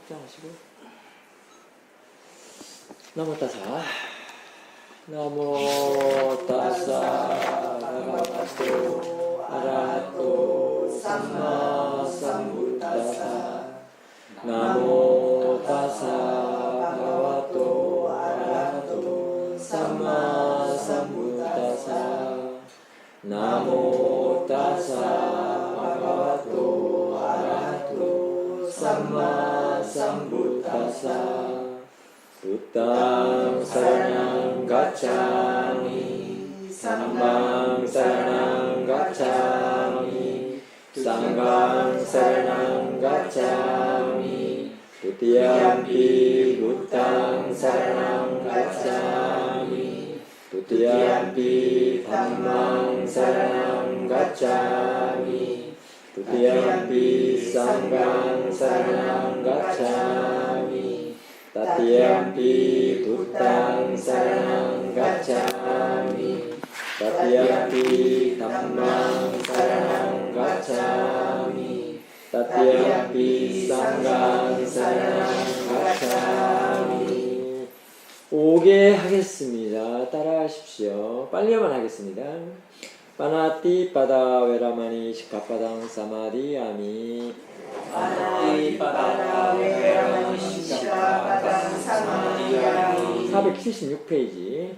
합장하시고 나모 따사 나모 따사 바가와토 아라하토 삼마 삼부타사 나모 따사 바가와토 아라하토 삼마 삼부타사 나모 따사 바가와토 아라하토 삼마 삼부타사 부탕 사랑ang gacchami 삼방 사랑ang gacchami 상강 사랑ang gacchami 두티얌피 부탕 사랑ang gacchami 두티얌피 담망 사랑ang gacchami 두티얌피 상강 사랑ang gacchami Tatyampi buddhang saranang gacchami Tatyampi dhammang saranang gacchami Tatyampi sanghang saranang gacchami 5개 하겠습니다. 따라하십시오. 빨리만 하겠습니다. 파나티 파다 베라마니 시카파당 사마디야미 파나티 파다 베라마니 시카파당 사마디야미 476페이지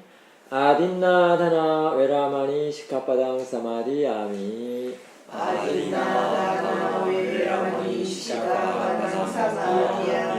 아딘나다나 베라마니 시카파당 사마디야미 아딘나다나 베라마니 시카파당 사마디야미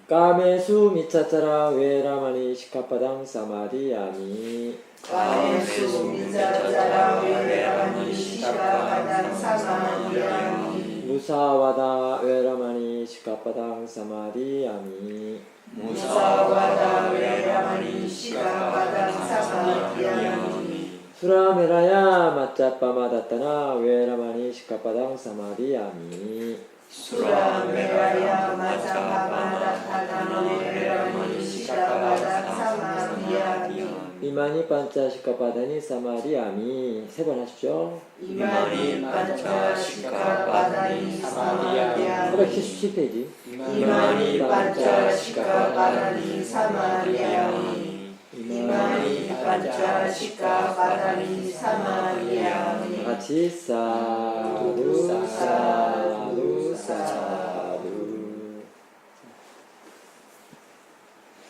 까메수 미차차라 베라마니 시카파당 사마디야미 까메수 미차차라 베라마니 시카파당 사마디야미 무사와다 베라마니 시카파당 사마디야미 무사와다 베라마니 시카파당 사마디야미 수라메라야 마짜빠마다타나 베라마니 시카파당 사마디야미 수라메라야 마짜빠마다타나 베라마니 시카파당 사마디야미 이마니 판차 시카파다니 사마디야미 세 번 하십시오. 이마니 판차 시카파다니 사마디야미 477페이지 이마니 판차 시카파다니 사마디야미 이마니 판차 시카파다니 사마디야미 같이 사두 사두 사두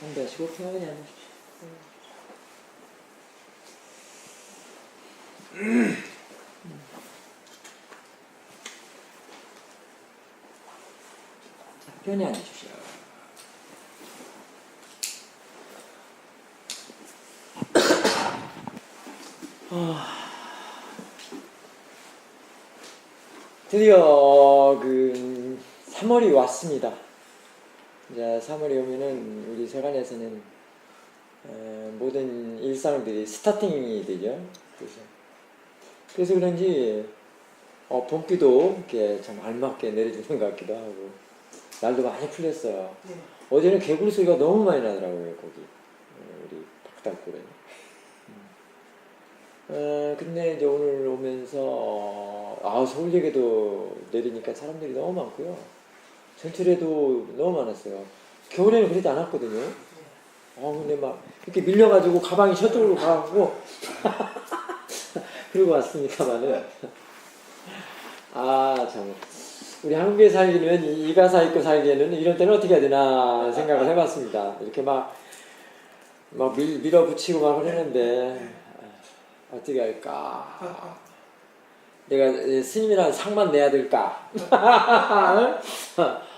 한배하시고 편하게 앉으십시오. 자, 편히 앉으십시오. 드디어 그 3월이 왔습니다. 이제 3월이 오면은 우리 세간에서는 모든 일상들이 스타팅이 되죠. 그래서 그런지 봄비도 이렇게 참 알맞게 내려주는 것 같기도 하고 날도 많이 풀렸어요. 네. 어제는 개구리 소리가 너무 많이 나더라고요. 거기 우리 박달골에. 근데 이제 오늘 오면서 서울역에도 내리니까 사람들이 너무 많고요. 전철에도 너무 많았어요. 겨울에는 그러지 않았거든요. 근데 막 이렇게 밀려가지고 가방이 저쪽으로 가고 그러고 왔으니까만은 참 우리 한국에 살기는 이 가사 입고 살기에는 이런 때는 어떻게 해야 되나 생각을 해봤습니다. 이렇게 막 밀어붙이고 막 그러는데 어떻게 할까? 내가 스님이랑 상만 내야 될까?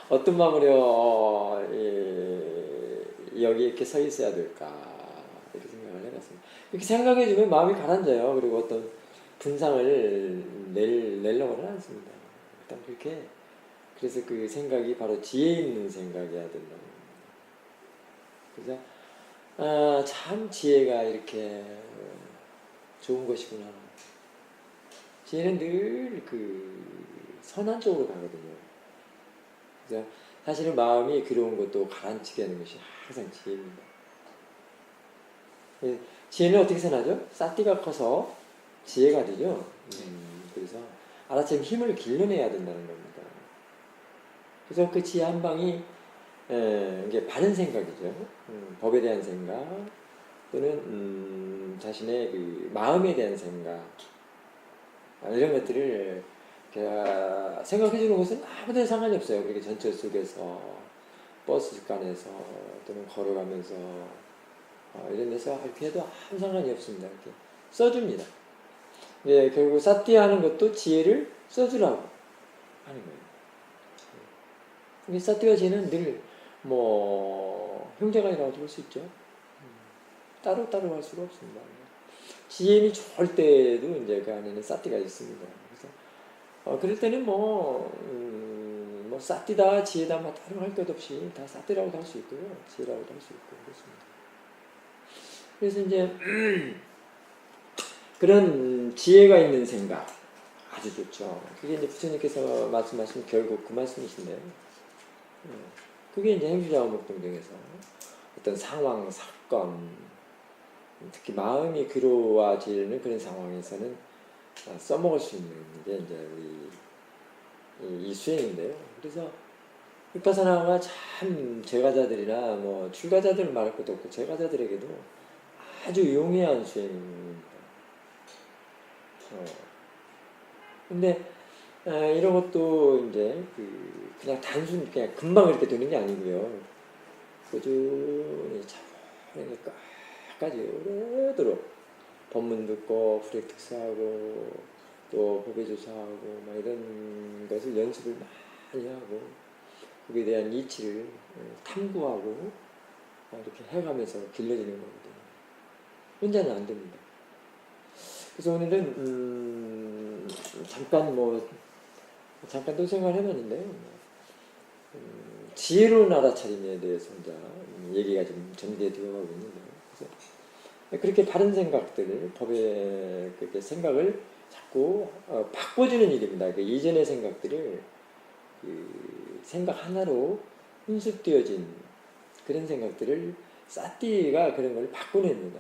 어떤 마음으로 여기 이렇게 서 있어야 될까? 이렇게 생각을 해봤습니다. 이렇게 생각해주면 마음이 가라앉아요. 그리고 어떤 분상을 내려고는 않습니다. 일단 그렇게 그래서 그 생각이 바로 지혜 있는 생각이어야 된다. 그래서 참 지혜가 이렇게 좋은 것이구나. 지혜는 늘 그 선한 쪽으로 가거든요. 그래서 사실은 마음이 그리운 것도 가라앉히게 하는 것이 항상 지혜입니다. 지혜는 어떻게 생각하죠? 싹띠가 커서 지혜가 되죠. 그래서 알아차림 힘을 길러내야 된다는 겁니다. 그래서 그 지혜 한 방이 이게 바른 생각이죠. 법에 대한 생각 또는 자신의 그 마음에 대한 생각 이런 것들을 생각해 주는 것은 아무데나 상관이 없어요. 그렇게 전철 속에서 버스 간에서 또는 걸어가면서 이런 데서 이렇게 해도 아무 상관이 없습니다. 이렇게 써줍니다. 예, 결국 사띠하는 것도 지혜를 써주라고 하는 거예요. 이 사띠와 지혜는 늘 뭐 형제간이라고 볼 수 있죠. 따로따로 할 수가 없습니다. 지혜는 좋을 때도 이제 그 안에는 사띠가 있습니다. 그래서 그럴 때는 뭐 사띠다 지혜다 뭐 따로 할 것 없이 다 사띠라고도 할 수 있고요, 지혜라고도 할 수 있고 그렇습니다. 그래서 이제 그런 지혜가 있는 생각 아주 좋죠. 그게 이제 부처님께서 말씀하신 결국 그 말씀이신데요. 그게 이제 행주자원목동 등에서 어떤 상황, 사건, 특히 마음이 그로워지는 그런 상황에서는 써먹을 수 있는 게 이제 이 수행인데요. 그래서 위파사나가 참 제가자들이나 뭐 출가자들 말할 것도 없고 제가자들에게도 아주 용이한 수행입니다. 근데 이런 것도 이제 그냥 단순 그냥 금방 이렇게 되는 게 아니고요. 꾸준히 차분하게 끝까지 오래도록 법문 듣고 불획특사하고 또 법외조사하고 막 이런 것을 연습을 많이 하고 거기에 대한 이치를 탐구하고 이렇게 해가면서 길러지는 거거든요. 혼자는 안 됩니다. 그래서 오늘은 잠깐 또 생각해봤는데요. 지혜로운 알아차림에 대해서 이제 얘기가 좀 전개되어 가고 있는데요. 그래서 그렇게 바른 생각들을 법의 그렇게 생각을 자꾸 바꿔주는 일입니다. 그 이전의 생각들을 생각 하나로 훈습되어진 그런 생각들을 사띠가 그런 걸 바꿔냅니다.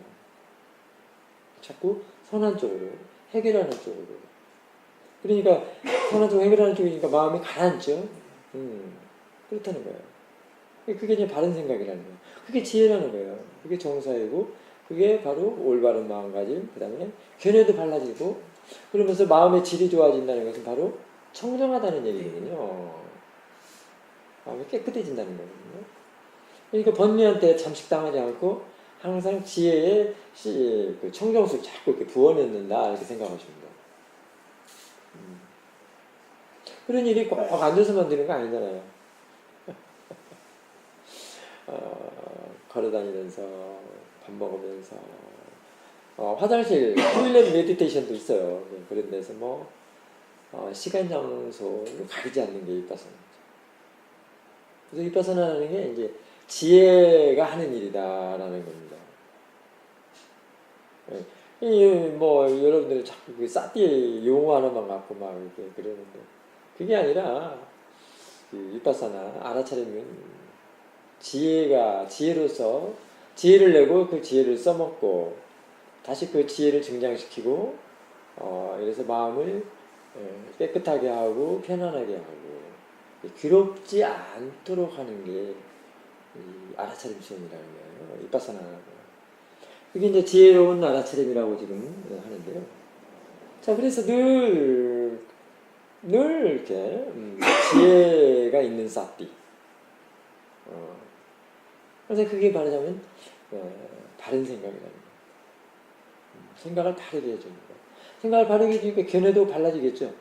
자꾸 선한 쪽으로 해결하는 쪽으로. 그러니까 선한 쪽으로 해결하는 쪽이니까 마음이 가라앉죠. 그렇다는 거예요. 그게 이제 바른 생각이라는 거예요. 그게 지혜라는 거예요. 그게 정사이고 그게 바로 올바른 마음가짐, 그 다음에 견해도 발라지고 그러면서 마음의 질이 좋아진다는 것은 바로 청정하다는 얘기거든요. 마음이 깨끗해진다는 거거든요. 그러니까 번뇌한테 잠식당하지 않고 항상 지혜의 그 청정수를 자꾸 이렇게 부어넣는다 이렇게 생각하십니다. 그런 일이 꼭 앉아서만 되는 거 아니잖아요. 걸어다니면서 밥 먹으면서 화장실 토일렛 메디테이션도 있어요. 그런 데서 뭐 시간 장소를 가리지 않는 게 위파사나죠. 그래서 위파사나라는 게 이제 지혜가 하는 일이다라는 겁니다. 뭐 여러분들 자꾸 그 사띠 용어 하나만 갖고 막 이렇게 그러는데 그게 아니라 위파사나 알아차리면 지혜로서 지혜를 내고 그 지혜를 써먹고 다시 그 지혜를 증장시키고 이래서 마음을 깨끗하게 하고 편안하게 하고 괴롭지 않도록 하는 게 알아차림 수행이라는 거예요. 위파사나라고. 그게 이제 지혜로운 알아차림이라고 지금 하는데요. 자, 그래서 늘 이렇게 지혜가 있는 사띠. 그래서 그게 말하자면 바른 생각이라는 거예요. 생각을 바르게 해주는 거예요. 생각을 바르게 해주니까 견해도 발라지겠죠.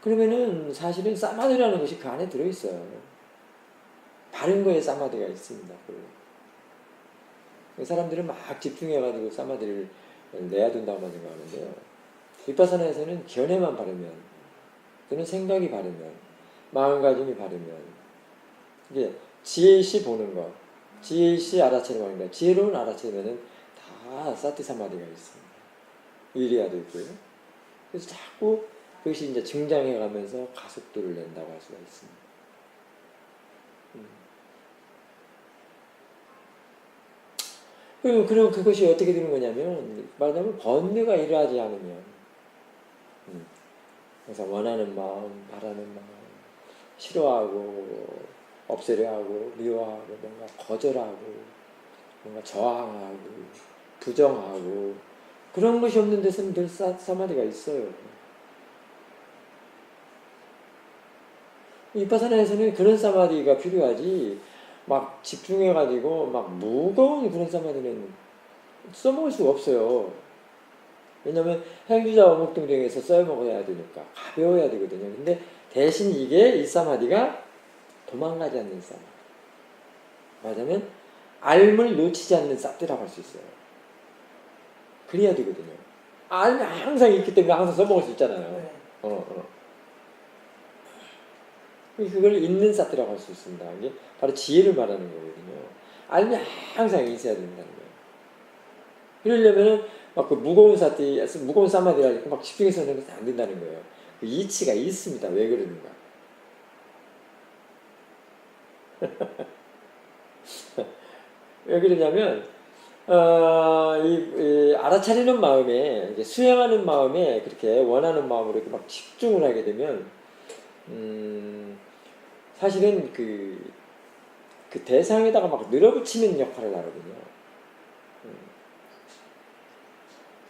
그러면은 사실은 사마디라는 것이 그 안에 들어있어요. 바른 거에 사마디가 있습니다. 사람들은 막 집중해가지고 사마디를 내야 된다고만 생각하는데요. 위파사나에서는 견해만 바르면 또는 생각이 바르면 마음가짐이 바르면 이게 지혜시 보는 것 지혜시 알아차림하는 것 지혜로운 알아차림에는 다 사티사마디가 있습니다. 위리아도 있고요. 그래서 자꾸 그것이 이제 증장해가면서 가속도를 낸다고 할 수가 있습니다. 그럼 그것이 어떻게 되는 거냐면 말하자면 번뇌가 일어나지 않으면 그래서 원하는 마음, 바라는 마음, 싫어하고 없애려 하고 미워하고 뭔가 거절하고 뭔가 저항하고 부정하고 그런 것이 없는 데서는 늘 사마디가 있어요. 위파사나에서는 그런 사마디가 필요하지 막 집중해가지고 막 무거운 그런 사마디는 써먹을 수가 없어요. 왜냐면 행주자 어묵등등에서 써먹어야 되니까 가벼워야 되거든요. 근데 대신 이게 이 사마디가 도망가지 않는 사마디. 말하자면 알을 놓치지 않는 사티라고 할 수 있어요. 그래야 되거든요. 알이 항상 있기 때문에 항상 써먹을 수 있잖아요. 네. 그걸 있는 사티라고 할 수 있습니다. 이게 바로 지혜를 말하는 거거든요. 알이 항상 있어야 된다는 거예요. 그러려면은 막 그 무거운 사티, 무거운 사마디를 막 집중해서 하는 것은 안 된다는 거예요. 그 이치가 있습니다. 왜 그러는가? 왜 그러냐면 이 알아차리는 마음에 이제 수행하는 마음에 그렇게 원하는 마음으로 이렇게 막 집중을 하게 되면 사실은 그 대상에다가 막 늘어붙이는 역할을 하거든요.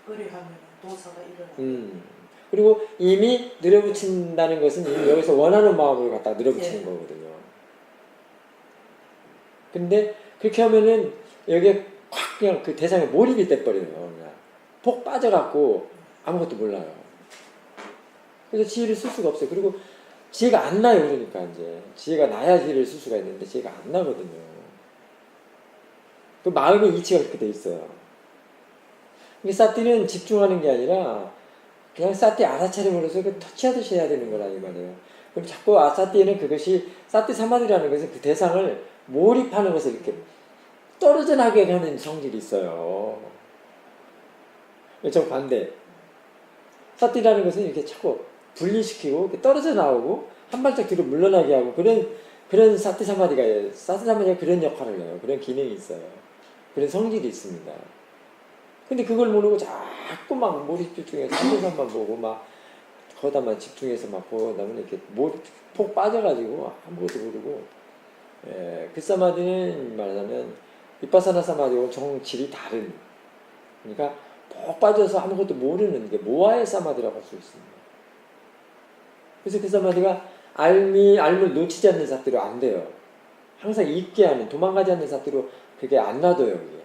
그리 하면 도사가 일어나. 그리고 이미 늘어붙인다는 것은 이미 여기서 원하는 마음을 갖다 늘어붙이는 거거든요. 근데 그렇게 하면은 여기에 확 그냥 그 대상에 몰입이 돼버려요. 그냥 폭 빠져갖고 아무것도 몰라요. 그래서 지혜를 쓸 수가 없어요. 그리고 지혜가 안 나요. 그러니까 이제 지혜가 나야 지혜를 쓸 수가 있는데 지혜가 안 나거든요. 그 마음의 이치가 그렇게 돼 있어요. 이 사티는 집중하는 게 아니라 그냥 사티 알아차림으로써 그 터치하듯이 해야 되는 거라 이 말이에요. 그럼 자꾸 사티에는 그것이 사티 사마디라는 것은 그 대상을 몰입하는 것을 이렇게 떨어져 나게 하는 성질이 있어요. 정 반대. 사티라는 것은 이렇게 자꾸 분리시키고 이렇게 떨어져 나오고 한 발짝 뒤로 물러나게 하고 그런 사티 사마디가 그런 역할을 해요. 그런 기능이 있어요. 그런 성질이 있습니다. 근데 그걸 모르고 자꾸 막 몰입 집중해서 한 대상만 보고 막 거기다만 집중해서 막 보다 보면 이렇게 폭 빠져가지고 아무것도 모르고 그 사마디는 말하자면 위파사나 사마디하고 정질이 다른 그러니까 폭 빠져서 아무것도 모르는 게 모아의 사마디라고 할 수 있습니다. 그래서 그 사마디가 알을 놓치지 않는 사태로 안 돼요. 항상 있게 하는 도망가지 않는 사태로 그게 안 놔둬요. 이게.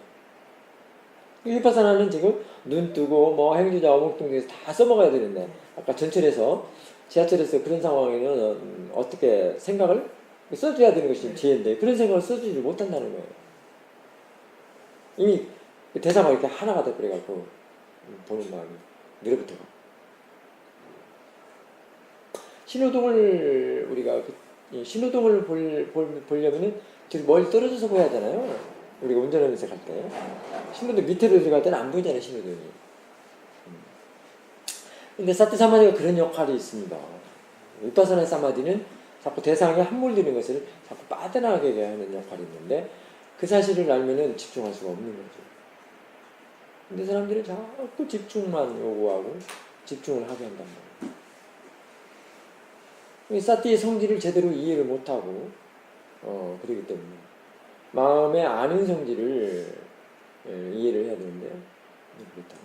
위파사나는 지금 눈 뜨고 뭐 행주자 어묵등에서 다 써먹어야 되는데 아까 전철에서 지하철에서 그런 상황에는 어떻게 생각을 써줘야 되는 것이 지혜인데 그런 생각을 써주지 못한다는 거예요. 이미 대상과 이렇게 하나가 돼버려갖고 보는 마음이 늘어붙어가. 신호등을 우리가 신호등을 보려면은 저기 멀리 떨어져서 보야 하잖아요. 우리가 운전하면서 갈 때 신호등 밑으로 들어갈 때는 안 보이잖아요. 신호등이. 근데 사티 사마디가 그런 역할이 있습니다. 위파사나 사마디는 자꾸 대상에 함몰되는 것을 자꾸 빠져나가게 하는 역할이 있는데 그 사실을 알면은 집중할 수가 없는 거죠. 근데 사람들이 자꾸 집중만 요구하고 집중을 하게 한단 말이에요. 사티의 성질을 제대로 이해를 못하고 그러기 때문에 마음의 아는 성질을 이해를 해야 되는데 그렇다.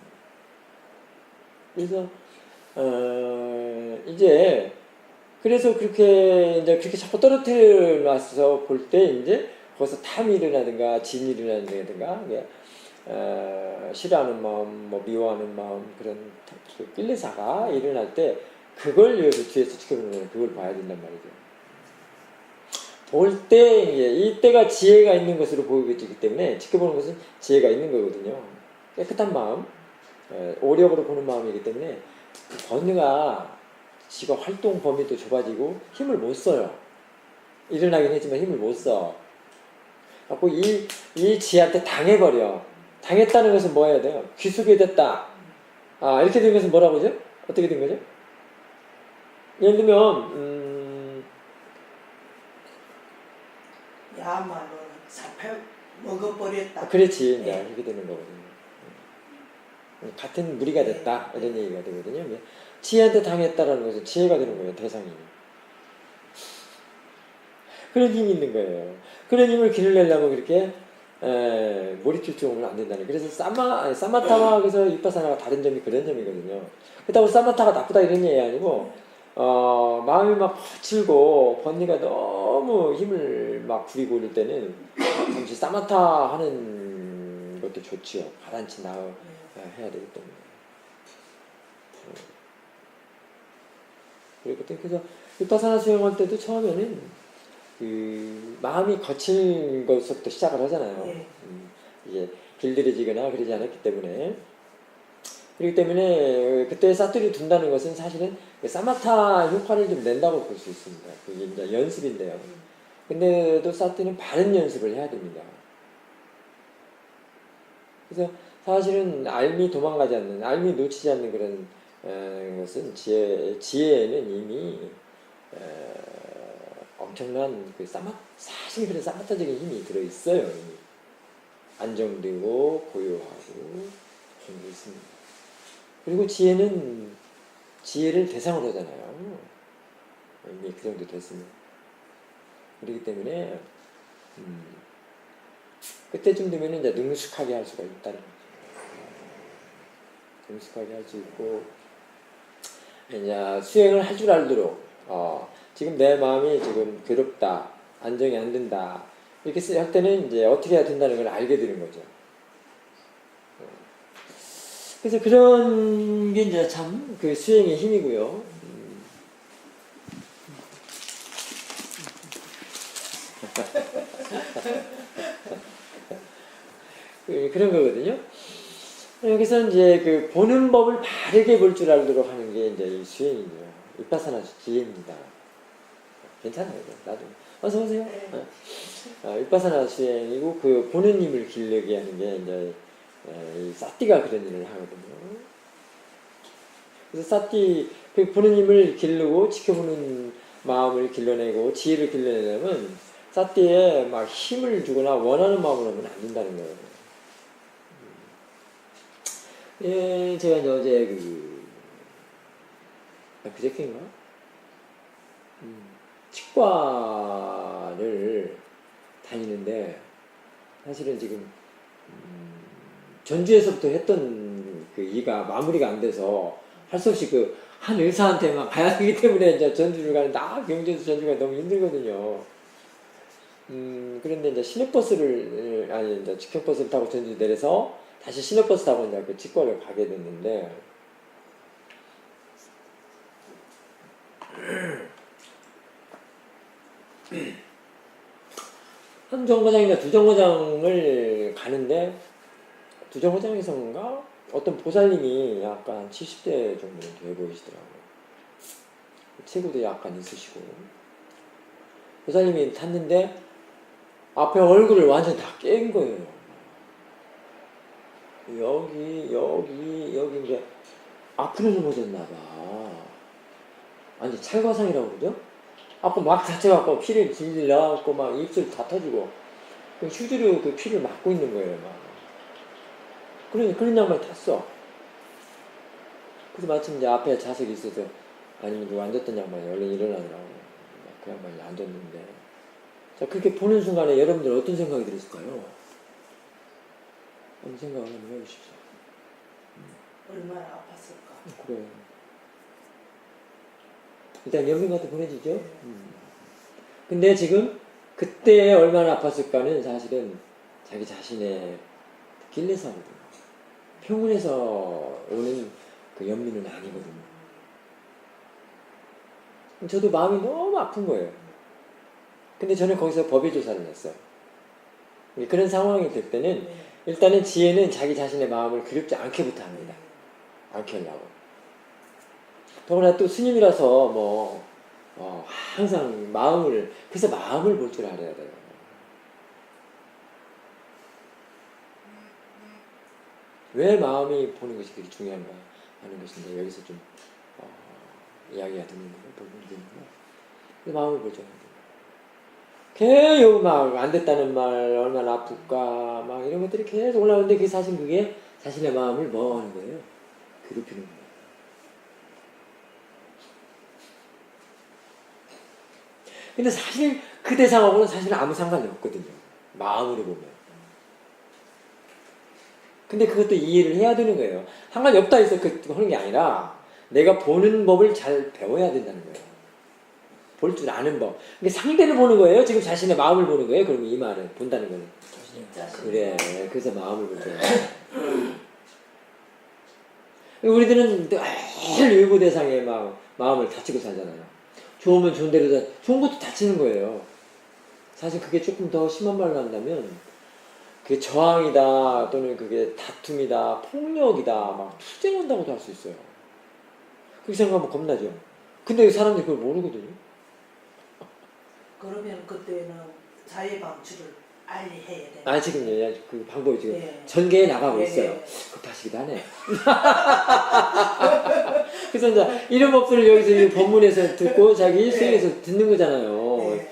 그래서 이제 그래서 그렇게 자꾸 떨어뜨려 놔서 볼 때 이제 거기서 탐이 일어나든가 진이 일어나든가 싫어하는 마음, 뭐 미워하는 마음 그런 끌레사가 일어날 때 그걸 여기서 뒤에서 지켜보는 거예요. 그걸 봐야 된단 말이죠. 볼 때 이때가 지혜가 있는 것으로 보이기 때문에 지켜보는 것은 지혜가 있는 거거든요. 깨끗한 마음, 오력으로 보는 마음이기 때문에 번뇌가 지가 활동 범위도 좁아지고 힘을 못 써요. 일어나긴 했지만 힘을 못 써. 갖고 이 지한테 당해버려. 당했다는 것은 뭐 해야 돼요? 귀속이 됐다. 이렇게 된 것은 뭐라고 하죠? 어떻게 된 거죠? 예를 들면 야말로 사팔 먹어버렸다. 그렇지. 이제 이렇게 되는 거거든요. 같은 무리가 됐다. 이런 얘기가 되거든요. 지혜한테 당했다라는 것은 지혜가 되는 거예요. 대상이. 그런 힘이 있는 거예요. 그런 힘을 길러내려면 그렇게 몰입 집중하면 안 된다는. 그래서 사마타와 그래서 위파사나가 다른 점이 그런 점이거든요. 그렇다고 사마타가 나쁘다 이런 얘기 아니고 마음이 막 거칠고 번뇌가 너무 힘을 막 부리고 이럴 때는 잠시 사마타 하는 것도 좋지요. 가라앉히 해야 되기 때문에. 그렇거든. 그래서 위파사나 수행할 때도 처음에는 그 마음이 거친 것부터 시작을 하잖아요. 네. 이게 길들여지거나 그러지 않았기 때문에. 그렇기 때문에 그때 사투리 둔다는 것은 사실은 그 사마타 효과를 좀 낸다고 볼 수 있습니다. 그게 이제 연습인데요. 근데도 사투리는 바른 연습을 해야 됩니다. 그래서 사실은 알미 도망가지 않는, 알미 놓치지 않는 그런 것은 지혜에는 이미 엄청난 사실 그런 사마타적인 힘이 들어있어요. 이미. 안정되고 고요하고 그런 게 있습니다. 그리고 지혜는 지혜를 대상으로 하잖아요. 이미 그 정도 됐으면. 그렇기 때문에 그때쯤 되면 이제 능숙하게 할 수가 있다는 거죠. 능숙하게 할 수 있고 이제 수행을 할 줄 알도록 지금 내 마음이 지금 괴롭다, 안정이 안 된다 이렇게 할 때는 이제 어떻게 해야 된다는 걸 알게 되는 거죠. 그래서 그런 게 이제 참 그 수행의 힘이고요. 그런 거거든요. 여기서 이제 그 보는 법을 바르게 볼 줄 알도록 하는 게 이제 이 수행이죠. 위파사나 지혜입니다. 괜찮아요. 나도. 어서 오세요. 위파사나 수행이고 그 보는 힘을 길르게 하는 게 이제 이 사띠가 그런 일을 하거든요. 그래서 사띠 그 보는 힘을 기르고 지켜보는 마음을 길러내고 지혜를 길러내려면 사띠에 막 힘을 주거나 원하는 마음으로 하면 안 된다는 거예요. 예, 제가 이제 어제 그저께인가? 치과를 다니는데 사실은 지금 전주에서부터 했던 그 일가 마무리가 안 돼서 할 수 없이 그 한 의사한테만 가야 되기 때문에 이제 전주를 가는데 경주에서 전주가 너무 힘들거든요. 그런데 이제 시내버스를 아니 이제 직행버스를 타고 전주 내려서 다시 시내버스 타고 이제 그 치과를 가게 됐는데 한 정거장이나 두 정거장을 가는데 두 정거장에서인가 어떤 보살님이 약간 70대 정도 돼 보이시더라고요. 체구도 약간 있으시고 보살님이 탔는데 앞에 얼굴을 완전 다 깬 거예요. 여기 이제 앞으로 넘어졌나 봐. 아니 찰과상이라고 그러죠? 아까 막 다쳐갖고 피를 질질 나갖고 막 입술 다 터지고 휴지로 그 피를 막고 있는 거예요. 막. 그런 양말 탔어. 그래서 마침 이제 앞에 좌석이 있어서 아니면 누가 앉았던 양반이 얼른 일어나더라고. 그 양반이 앉았는데 자 그렇게 보는 순간에 여러분들 어떤 생각이 들었을까요? 한번 생각을 한번 해보십시오. 얼마나 아팠을까. 그래요. 일단 연민한테 보내지죠. 근데 지금 그때 얼마나 아팠을까는 사실은 자기 자신의 길레사거든요. 평온에서 오는 그 연민은 아니거든요. 저도 마음이 너무 아픈 거예요. 근데 저는 거기서 법의 조사를 했어요. 그런 상황이 될 때는 일단은 지혜는 자기 자신의 마음을 그립지 않게부터 합니다. 않게 하려고. 더구나 또 스님이라서 뭐 항상 그래서 마음을 볼 줄 알아야 돼요. 왜 마음이 보는 것이 그렇게 중요한가 하는 것인데 여기서 좀 이야기가 되는 부분이 되는구나. 마음을 볼 줄 알아야 돼요. 계속 막 안 됐다는 말 얼마나 아플까 막 이런 것들이 계속 올라오는데 그게 사실 그게 자신의 마음을 뭐 하는 거예요? 괴롭히는 거예요. 근데 사실 그 대상하고는 사실 아무 상관이 없거든요. 마음으로 보면. 근데 그것도 이해를 해야 되는 거예요. 상관이 없다 해서 그거 하는 게 아니라 내가 보는 법을 잘 배워야 된다는 거예요. 볼 줄 아는 법. 그러니까 상대를 보는 거예요. 지금 자신의 마음을 보는 거예요. 그러면 이 말은 본다는 거는. 그래. 그래서 마음을 볼 거예요. 우리들은 늘 외부 대상에 마음을 다치고 살잖아요. 좋으면 좋은 대로 좋은 것도 다치는 거예요. 사실 그게 조금 더 심한 말로 한다면 그게 저항이다 또는 그게 다툼이다 폭력이다 막 투쟁한다고도 할 수 있어요. 그렇게 생각하면 겁나죠. 근데 사람들이 그걸 모르거든요. 그러면 그때는 자해 방출을 알리 해야 돼. 아 지금 그 방법이 지금 예. 전개해 나가고 예, 있어요. 예. 급하시기도 하네. 그래서 이제 이런 법들을 여기서 이 본문에서 듣고 자기 수행에서 듣는 거잖아요. 예.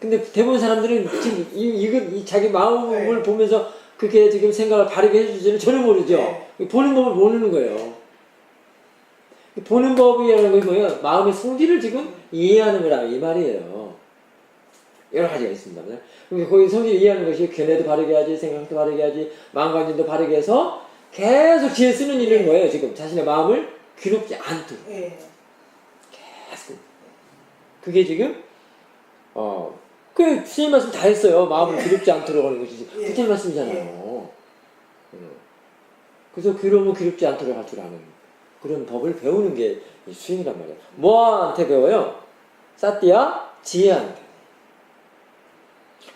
근데 대부분 사람들은 지금 이 자기 마음을 네. 보면서 그게 지금 생각을 바르게 해주지는 전혀 모르죠. 네. 보는 법을 모르는 거예요. 보는 법이라는 건 뭐예요? 마음의 성질을 지금 이해하는 거라 이 말이에요. 여러 가지가 있습니다. 그러니까 거기 성질을 이해하는 것이 견해도 바르게 하지, 생각도 바르게 하지, 마음가짐도 바르게 해서 계속 지혜 쓰는 일인 거예요. 지금 자신의 마음을 괴롭지 않도록. 예. 계속. 그게 지금 그 부처님 말씀 다 했어요. 마음을 괴롭지 않도록 하는 것이 부처님 말씀이잖아요. 그래서 괴로우면 괴롭지 않도록 할 줄 아는 그런 법을 배우는 게 수행이란 말이에요. 뭐한테 배워요? 사띠야 지혜한테.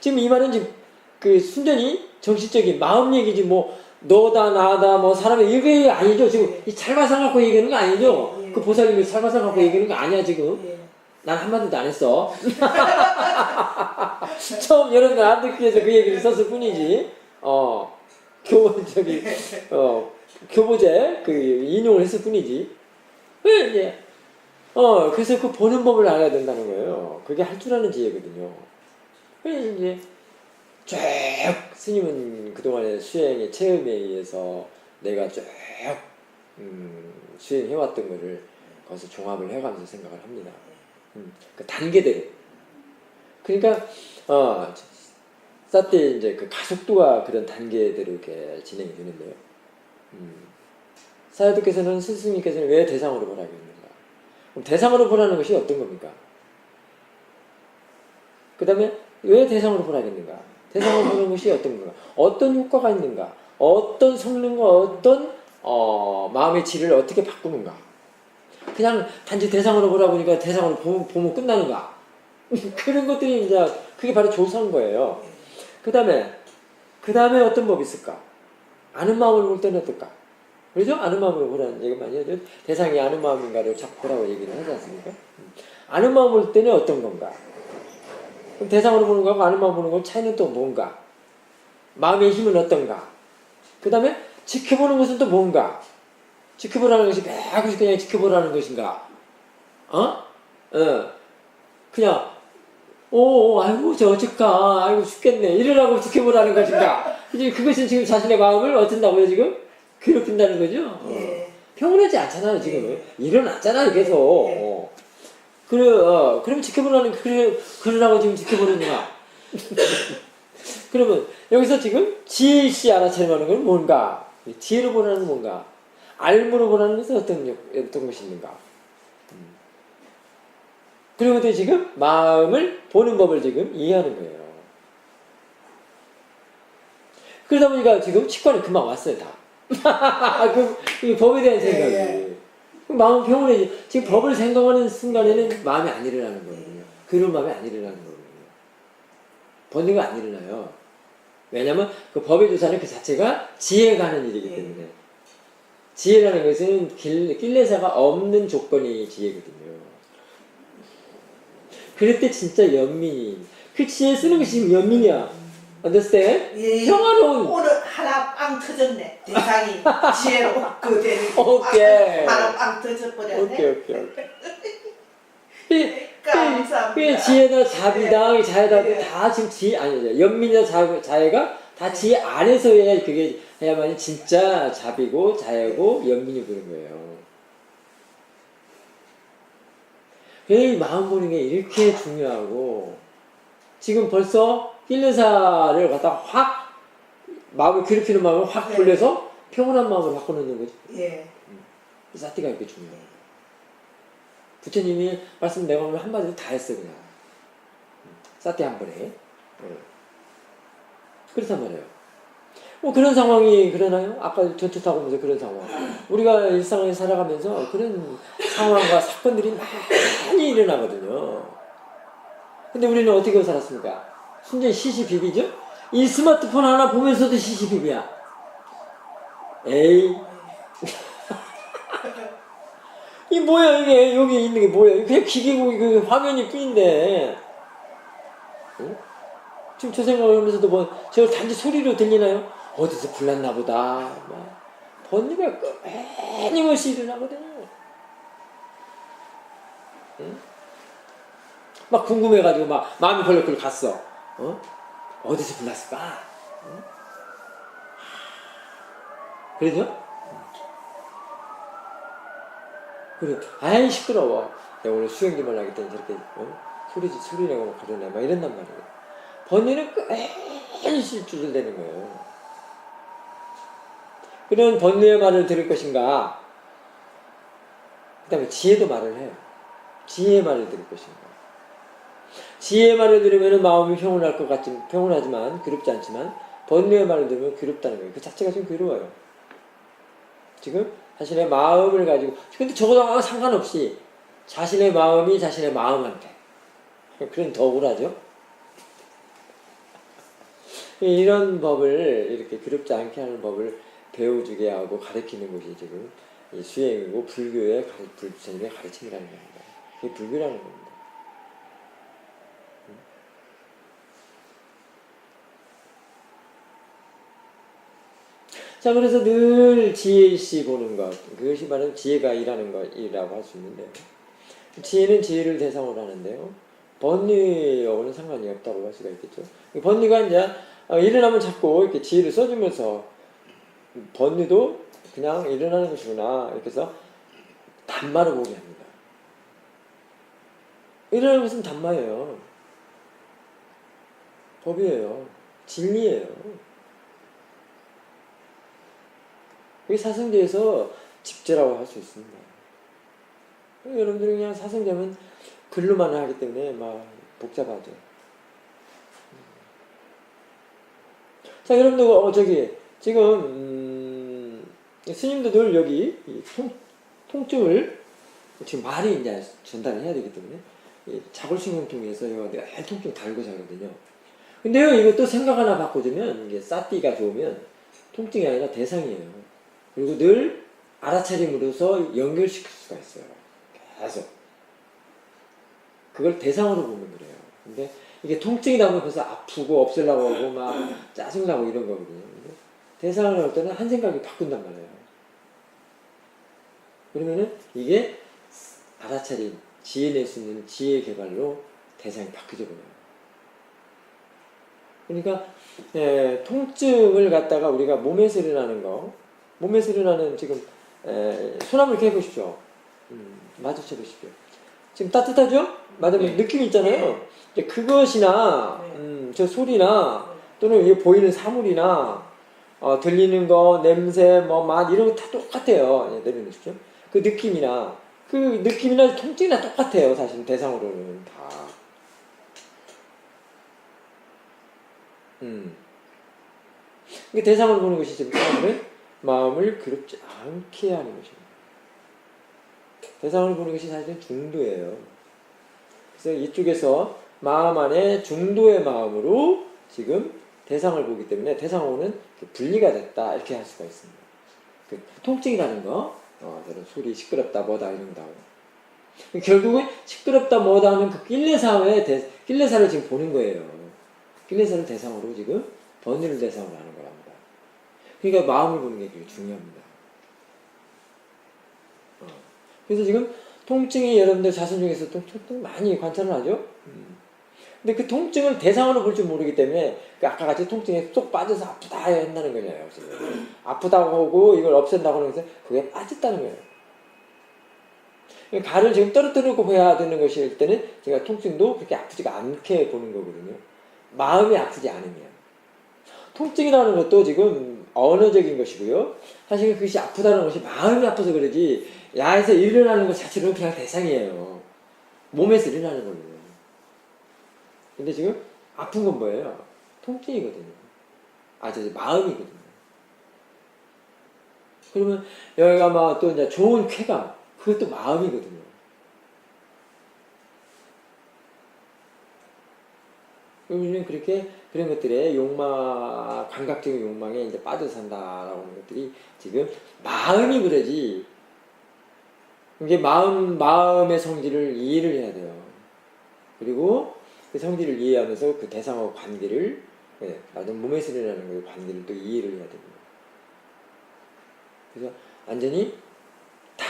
지금 이 말은 지금 그 순전히 정신적인 마음 얘기지 뭐 너다 나다 뭐 사람의 이게 아니죠. 지금 이 찰과상 갖고 얘기하는 거 아니죠. 그 보살님이 찰과상 갖고 얘기하는 거 아니야 지금. 난 한마디도 안 했어. 처음 여러분들 안 듣기 위해서 그 얘기를 썼을 뿐이지. 교보제 그 인용을 했을 뿐이지. 왜 이제 그래서 그 보는 법을 알아야 된다는 거예요. 그게 할 줄 아는 지혜거든요. 그래서 이제 쭉 스님은 그동안의 수행의 체험에 의해서 내가 쭉 수행해왔던 거를 거기서 종합을 해가면서 생각을 합니다. 그 단계대로. 그러니까 사태 이제 그 가속도가 그런 단계대로 이렇게 진행이 되는데요. 사야도께서는 스승님께서는 왜 대상으로 보라고 했는가? 그럼 대상으로 보라는 것이 어떤 겁니까? 그 다음에 왜 대상으로 보라겠는가? 대상으로 보는 것이 어떤 건가? 어떤 효과가 있는가? 어떤 성능과 어떤 마음의 질을 어떻게 바꾸는가? 그냥 단지 대상으로 보라 보니까 대상으로 보면 끝나는가? 그런 것들이 이제 그게 바로 조사인 거예요. 그 다음에 어떤 법이 있을까? 아는 마음을 볼 때는 어떨까? 그렇죠? 아는 마음을 보라는 얘기 많이 하죠. 대상이 아는 마음인가를 자꾸 보라고 얘기를 하지 않습니까? 아는 마음을 볼 때는 어떤 건가? 그럼 대상으로 보는 거하고 아는 마음 보는 거 차이는 또 뭔가? 마음의 힘은 어떤가? 그 다음에 지켜보는 것은 또 뭔가? 지켜보라는 것이 매일 그냥 지켜보라는 것인가? 그냥 아이고 저 어쩔까? 아이고 죽겠네 이러라고 지켜보라는 것인가? 이제 그것은 지금 자신의 마음을 어쩐다고요 지금? 괴롭힌다는 거죠? 평온하지 않잖아요 지금. 일어났잖아요 계속. 그럼 지켜보라는 그러라고 지금 지켜보는 거야. 그러면 여기서 지금 지혜씨 알아차림하는 건 뭔가? 지혜로 보라는 뭔가? 알므로 보라는 것은 어떤 것이 있는가? 그리고 또 지금 마음을 보는 법을 지금 이해하는 거예요. 그러다 보니까 지금 치과는 금방 왔어요 다. 그 법에 대한 생각이. 마음 평온해지. 지금 법을 생각하는 순간에는 마음이 안 일어나는 거거든요. 그런 마음이 안 일어나는 거거든요. 번뇌가 안 일어나요. 왜냐면 그 법의 조사는 그 자체가 지혜가 하는 일이기 때문에. 지혜라는 것은 낄레사가 없는 조건이 지혜거든요. 그럴 때 진짜 연민이. 그 지혜 쓰는 것이 지금 연민이야. understand? 평화로운. 오늘 하나 빵 터졌네. 대상이 지혜로 그 되는. 오케이. 하나 빵 터져버렸네. 오케이. 감사합니다. 그 지혜나 자비다, 자애다, 다 지금 연민이나 자애가 다 지혜 안에서 해야 그게 해야만 진짜 자비고 자애고 연민이 그런 거예요. 이 마음 보는 게 이렇게 중요하고 지금 벌써 힐레사를 갖다 확 마음을 괴롭히는 마음을 확 네. 돌려서 평온한 마음으로 바꿔놓는 거지. 예. 사티가 이렇게 중요해. 부처님이 말씀 내가 오늘 한마디로 다 했어 그냥. 사티 한 번에. 그렇단 말이에요. 뭐 그런 상황이 그러나요? 아까 전투 타고 오면서 그런 상황. 우리가 일상을 살아가면서 그런 상황과 사건들이 많이 일어나거든요. 근데 우리는 어떻게 살았습니까? 순전히 시시비비죠? 이 스마트폰 하나 보면서도 시시비비야. 에이. 이 뭐야 이게 여기 있는 게 뭐야? 그냥 기계고 그 화면이 뿐인데. 응? 지금 저 생각을 하면서도 뭐 저 단지 소리로 들리나요? 어디서 불났나 보다. 번뇌가 끊임없이 일어나거든요. 응? 막 궁금해가지고 막 마음이 벌렁벌렁 갔어. 어디서 불났을까? 응? 그러죠? 그래, 아이 시끄러워. 내가 오늘 수행기만 하기 때문에 저렇게 소리 내고 막 그러네. 막 이런단 말이에요. 번뇌는 끊임없이 줄줄대는 거예요. 그런 번뇌의 말을 들을 것인가? 그 다음에 지혜도 말을 해요. 지혜의 말을 들을 것인가? 지혜의 말을 들으면 마음이 평온할 것 같지, 평온하지만 괴롭지 않지만 번뇌의 말을 들으면 괴롭다는 거예요. 그 자체가 좀 괴로워요. 지금 자신의 마음을 가지고, 근데 저거랑 상관없이 자신의 마음이 자신의 마음한테 그런 더 억울하죠? 이런 법을 이렇게 괴롭지 않게 하는 법을 배워주게 하고 가르치는 것이 지금 이 수행이고 불교의 부처님의 가르침이라는 겁니다. 이게 불교라는 겁니다. 자, 그래서 늘 지혜시 보는 것, 그것이 바로 지혜가 일하는 것이라고 할 수 있는데요. 지혜는 지혜를 대상으로 하는데요. 번뇌하고는 상관이 없다고 할 수가 있겠죠. 번뇌가 이제 일어나면 자꾸 이렇게 지혜를 써주면서 번뇌도 그냥 일어나는 것이구나 이렇게 해서 단마로 보게 합니다. 일어나는 것은 단마예요. 법이에요. 진리예요. 그게 사성제에서 집제라고 할 수 있습니다. 여러분들이 그냥 사성제면 글로만 하기 때문에 막 복잡하죠. 자, 여러분들 지금 스님도 늘 여기 통증을 지금 말이 이제 전달을 해야 되기 때문에 자골신경 통해서 내가 통증 달고 자거든요. 근데요, 이것도 생각 하나 바꿔주면 이게 사띠가 좋으면 통증이 아니라 대상이에요. 그리고 늘 알아차림으로써 연결시킬 수가 있어요. 계속. 그걸 대상으로 보면 그래요. 근데 이게 통증이다 보면 벌써 아프고 없애려고 하고 막 짜증나고 이런 거거든요. 근데 대상을 할 때는 한 생각이 바꾼단 말이에요. 그러면은 이게 알아차림, 지혜낼 수 있는 지혜 개발로 대상이 바뀌죠. 그러니까 통증을 갖다가 우리가 몸에서 일어나는 거, 몸에서 일어나는 지금 손 한번 이렇게 해보십시오. 마주쳐 보십시오. 지금 따뜻하죠? 맞으면 느낌이 있잖아요. 이제 그것이나 저 소리나 또는 여기 보이는 사물이나 들리는 거, 냄새, 뭐 맛 이런 거 다 똑같아요. 내려놓으십시오. 그 느낌이나 통증이나 똑같아요. 사실 대상으로는 다. 그 대상으로 보는 것이 지금 마음을 괴롭지 않게 하는 것입니다. 대상을 보는 것이 사실은 중도예요. 그래서 이쪽에서 마음 안에 중도의 마음으로 지금 대상을 보기 때문에 대상하고는 분리가 됐다 이렇게 할 수가 있습니다. 그 통증이라는 거, 소리 시끄럽다 뭐다 이런 거. 결국은 시끄럽다 뭐다 하는 그 낄레사를 지금 보는 거예요. 낄레사를 대상으로 지금 번뇌를 대상으로 하는 거랍니다. 그러니까 마음을 보는 게 되게 중요합니다. 그래서 지금 통증이 여러분들 자손 중에서 통증 많이 관찰을 하죠. 근데 그 통증을 대상으로 볼 줄 모르기 때문에 아까 같이 통증에 쏙 빠져서 아프다 한다는 거잖아요. 아프다고 하고 이걸 없앤다고 하는 것은 그게 빠졌다는 거예요. 가를 지금 떨어뜨리고 해야 되는 것일 때는 제가 통증도 그렇게 아프지가 않게 보는 거거든요. 마음이 아프지 않으면. 통증이라는 것도 지금 언어적인 것이고요. 사실 그것이 아프다는 것이 마음이 아파서 그러지 야에서 일어나는 것 자체는 그냥 대상이에요. 몸에서 일어나는 거거든요. 근데 지금 아픈 건 뭐예요? 통증이거든요. 마음이거든요. 그러면 여기가 막 또 이제 좋은 쾌감, 그것도 마음이거든요. 우리는 그렇게 그런 것들에 욕망, 감각적인 욕망에 이제 빠져 산다라고 하는 것들이 지금 마음이 그러지. 이게 마음의 성질을 이해를 해야 돼요. 그리고 그 성질을 이해하면서 그 대상하고 관계를, 몸에서 일어나는 그 관계를 또 이해를 해야 됩니다. 그래서 완전히 다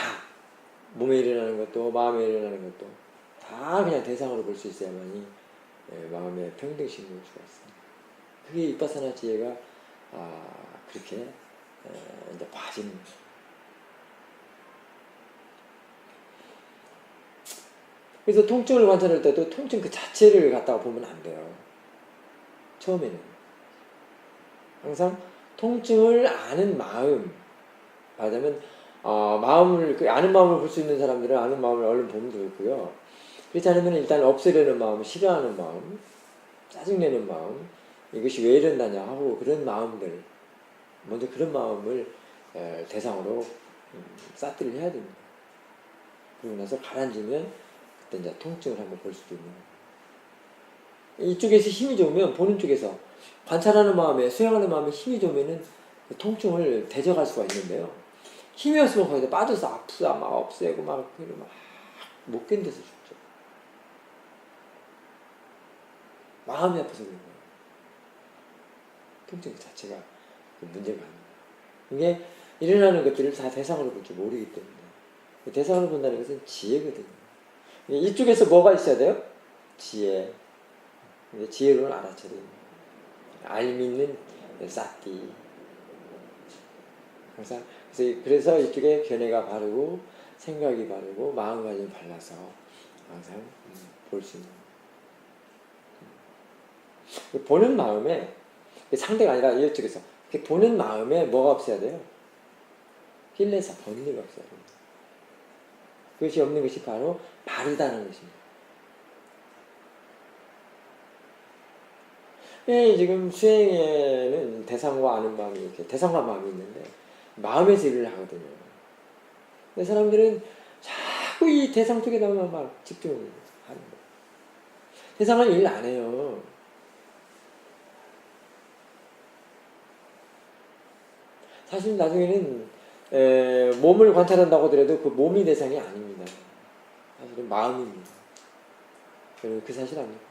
몸에 일어나는 것도 마음에 일어나는 것도 다 그냥 대상으로 볼 수 있어야만이 마음의 평등심을 줄 수가 있습니다. 그게 이빠사나 지혜가 그렇게 이제 봐지는 거죠. 그래서 통증을 관찰할 때도 통증 그 자체를 갖다가 보면 안 돼요. 처음에는 항상 통증을 아는 마음, 말하자면 아는 마음을 볼 수 있는 사람들은 아는 마음을 얼른 보면 좋고요. 그렇지 않으면 일단 없애려는 마음, 싫어하는 마음, 짜증내는 마음, 이것이 왜 이런다냐 하고 그런 마음들, 먼저 그런 마음을 대상으로 싸뜨를 해야 됩니다. 그러고 나서 가라앉으면 그때 이제 통증을 한번 볼 수도 있는 거예요. 이쪽에서 힘이 좋으면 보는 쪽에서 관찰하는 마음에 수행하는 마음에 힘이 좋으면은 그 통증을 대적할 수가 있는데요. 힘이 없으면 거기다 빠져서 아프다 막 없애고 막 못 견뎌서 죽죠. 마음이 아파서 그런 거예요. 통증 자체가 그 문제가 아닙니다. 이게 일어나는 것들을 다 대상으로 볼 줄 모르기 때문에 대상으로 본다는 것은 지혜거든요. 이쪽에서 뭐가 있어야 돼요? 지혜. 지혜로는 알아차림. 알미는 사띠. 항상 그래서 이쪽에 견해가 바르고 생각이 바르고 마음가짐이 발라서 항상 볼 수 있는. 보는 마음에 상대가 아니라 이쪽에서 보는 마음에 뭐가 없어야 돼요? 힐레사 번뇌가 없어야 됩니다. 그것이 없는 것이 바로 바르다는 것입니다. 지금 수행에는 대상과 아는 마음이 이렇게 대상과 마음이 있는데 마음에서 일을 하거든요. 근데 사람들은 자꾸 이 대상 쪽에다만 막 집중을 하는 거예요. 대상은 일 안 해요. 사실 나중에는 몸을 관찰한다고 하더라도 그 몸이 대상이 아닙니다. 사실은 마음입니다. 여러분 그 사실 아닙니까?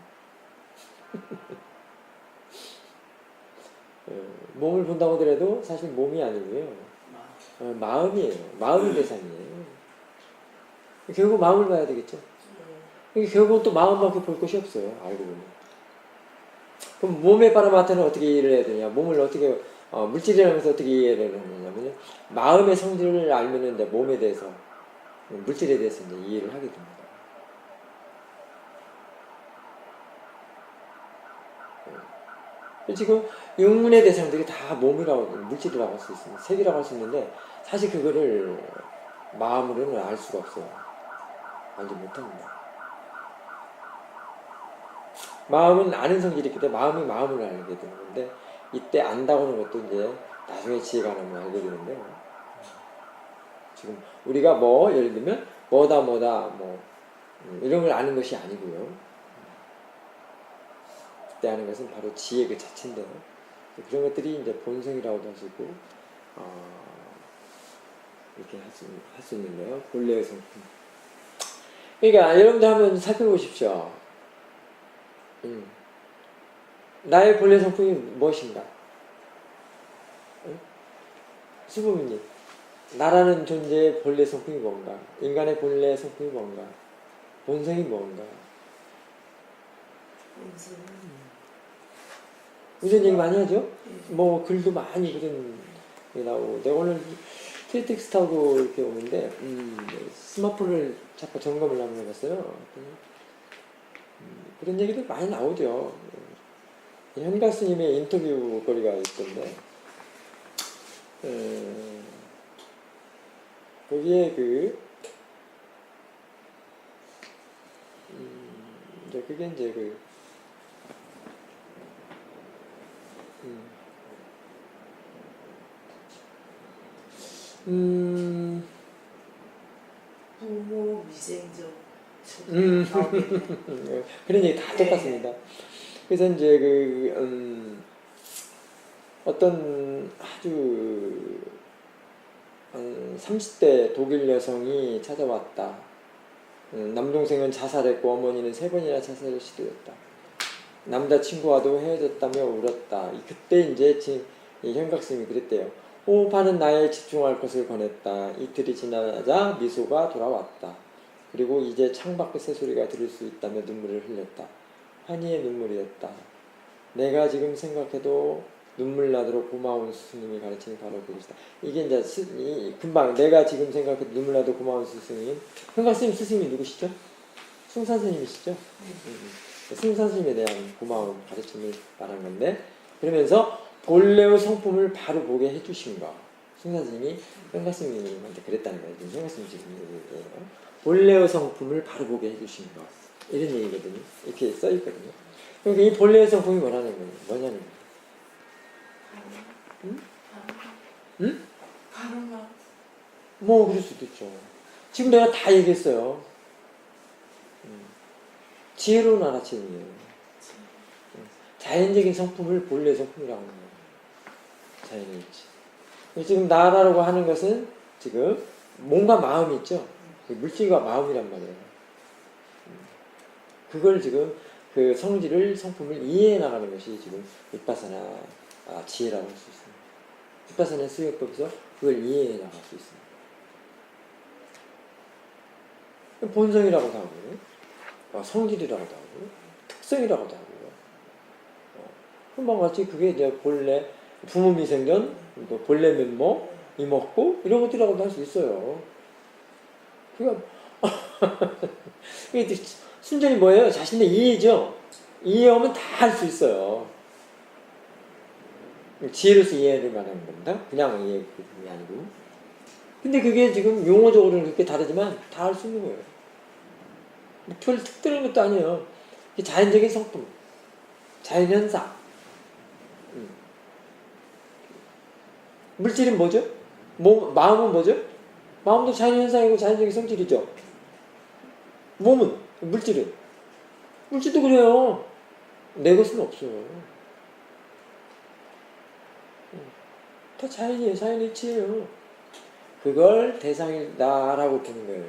몸을 본다고 하더라도 사실 몸이 아니고요. 마음이에요. 마음이 대상이에요. 결국 마음을 봐야 되겠죠. 결국은 또 마음밖에 볼 것이 없어요. 알고 보면. 그럼 몸의 파라마타는 어떻게 이해를 해야 되냐? 몸을 어떻게 물질이라면서 어떻게 이해를 하느냐면 마음의 성질을 알면은 이제 몸에 대해서 물질에 대해서 이제 이해를 하게 됩니다. 지금 육문의 대상들이 다 몸이라고 물질이라고 할 수 있습니다. 색이라고 할 수 있는데 사실 그거를 마음으로는 알 수가 없어요. 알지 못합니다. 마음은 아는 성질이 있기 때문에 마음이 마음을 알게 되는 건데 이때 안다고 하는 것도 이제 나중에 지혜가 나면 알게 되는데 지금 우리가 예를 들면 뭐다 이런 걸 아는 것이 아니고요. 그때 하는 것은 바로 지혜 그 자체인데요. 그런 것들이 이제 본성이라고도 하시고 이렇게 할 수 있는데요. 본래의 성품. 그러니까 여러분들 한번 살펴보십시오. 나의 본래 성품이 무엇인가? 수부미님, 나라는 존재의 본래 성품이 뭔가? 인간의 본래 성품이 뭔가? 본성이 뭔가? 이런 얘기 많이 하죠? 글도 많이 그런 게 나오고. 내가 오늘 KTX 타고 이렇게 오는데 스마트폰을 자꾸 점검을 한번 해봤어요. 그런 얘기도 많이 나오죠. 현가 스님의 인터뷰 거리가 있던데 거기에 이제 그게 이제 부모 위생적 그런 얘기 다 똑같습니다. 그래서 이제 어떤 아주 30대 독일 여성이 찾아왔다. 남동생은 자살했고 어머니는 3번이나 자살을 시도했다. 남자친구와도 헤어졌다며 울었다. 그때 이제 이 현각스님이 그랬대요. 호흡하는 나에 집중할 것을 권했다. 이틀이 지나자 미소가 돌아왔다. 그리고 이제 창밖의 새소리가 들을 수 있다며 눈물을 흘렸다. 환희의 눈물이었다. 내가 지금 생각해도 눈물 나도록 고마운 스승님이 가르치는 바로 그것이다. 이게 이제 금방 내가 지금 생각해도 눈물 나도록 고마운 스승님. 현각스님 스승님이 누구시죠? 숭산스님이시죠? 숭산스님에 대한 고마운 가르침을 말한 건데, 그러면서 본래의 성품을 바로 보게 해주신 거. 숭산스님이 현각스님한테 그랬다는 거예요. 현각스님 지금 얘기예요. 본래의 성품을 바로 보게 해주신 거. 이런 얘기거든요. 이렇게 써있거든요. 그러니까 이 본래의 성품이 뭐냐는 거예요. 응? 가르마. 뭐 그럴 수도 있죠. 지금 내가 다 얘기했어요. 지혜로운 알아채기예요. 자연적인 성품을 본래 성품이라고 하는 거예요. 자연이 있지. 지금 나라고 하는 것은 지금 몸과 마음이 있죠. 물질과 마음이란 말이에요. 그걸 지금 그 성품을 이해해 나가는 것이 지금 윗바사나 지혜라고 할 수 있습니다. 윗바사나 수행법에서 그걸 이해해 나갈 수 있습니다. 본성이라고도 하고, 성질이라고도 하고, 특성이라고도 하고, 금방 같이 그게 이제 본래 부모 미생전, 본래 면모, 이먹고 이런 것들이라고도 할 수 있어요. 그러니까 순전히 뭐예요? 자신의 이해죠. 이해하면 다 할 수 있어요. 지혜로서 이해를 말하는 겁니다. 그냥 이해 그게 아니고. 근데 그게 지금 용어적으로는 그렇게 다르지만 다 할 수 있는 거예요. 별 특별한 것도 아니에요. 자연적인 성품, 자연현상. 물질은 뭐죠? 마음은 뭐죠? 마음도 자연현상이고 자연적인 성질이죠. 몸은, 물질도 그래요. 내 것은 없어요. 다 자연이에요. 자연의 이치예요. 그걸 대상이다라고 보는 거예요.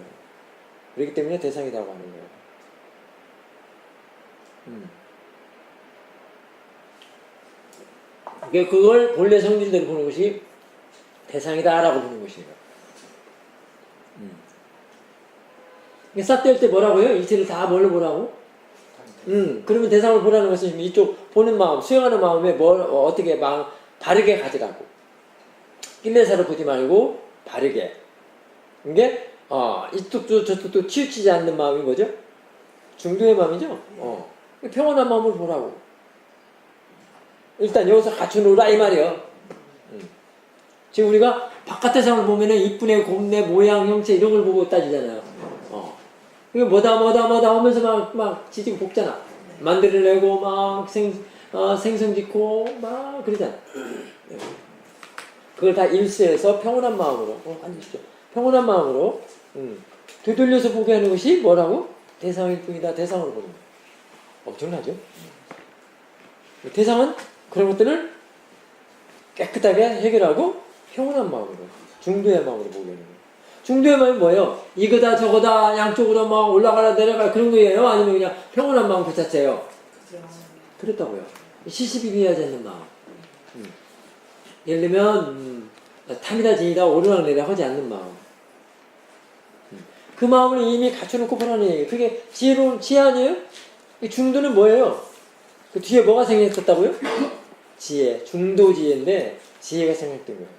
그렇기 때문에 대상이라고 하는 거예요. 그걸 본래 성질대로 보는 것이 대상이다라고 보는 것이에요. 싹 뗄 때 뭐라고요? 이치를 다 뭘로 보라고? 그러면 대상을 보라는 것은 이쪽 보는 마음, 수행하는 마음에 어떻게 마음 바르게 가지라고. 낄레사로 보지 말고 바르게. 이게 이쪽도 저쪽도 치우치지 않는 마음이 뭐죠? 중도의 마음이죠? 평온한 마음을 보라고. 일단 여기서 갖추노라 이 말이에요. 지금 우리가 바깥의 상을 보면은 이쁜애, 곱네, 모양, 형체 이런 걸 보고 따지잖아요. 이게 뭐다 하면서 막 지지고 볶잖아. 만들어내고 막 생선 짓고 막 그러잖아. 그걸 다 일수해서 평온한 마음으로 앉으시죠. 평온한 마음으로 되돌려서 보게 하는 것이 뭐라고? 대상일 뿐이다. 대상으로 보는 거예요. 엄청나죠? 대상은 그런 것들을 깨끗하게 해결하고 평온한 마음으로, 중도의 마음으로 보게 하는 거예요. 중도의 마음이 뭐예요? 이거다 저거다 양쪽으로 막 올라가라 내려가라 그런 거예요? 아니면 그냥 평온한 마음 그 자체예요? 그렇다고요. 시시비비하지 않는 마음. 예를 들면 탐이다 진이다 오르락내리락 하지 않는 마음. 그 마음을 이미 갖춰놓고 보라는 얘기예요. 그게 지혜로운 지혜 아니에요? 이 중도는 뭐예요? 그 뒤에 뭐가 생겼다고요? 지혜. 중도 지혜인데 지혜가 생겼던 거예요.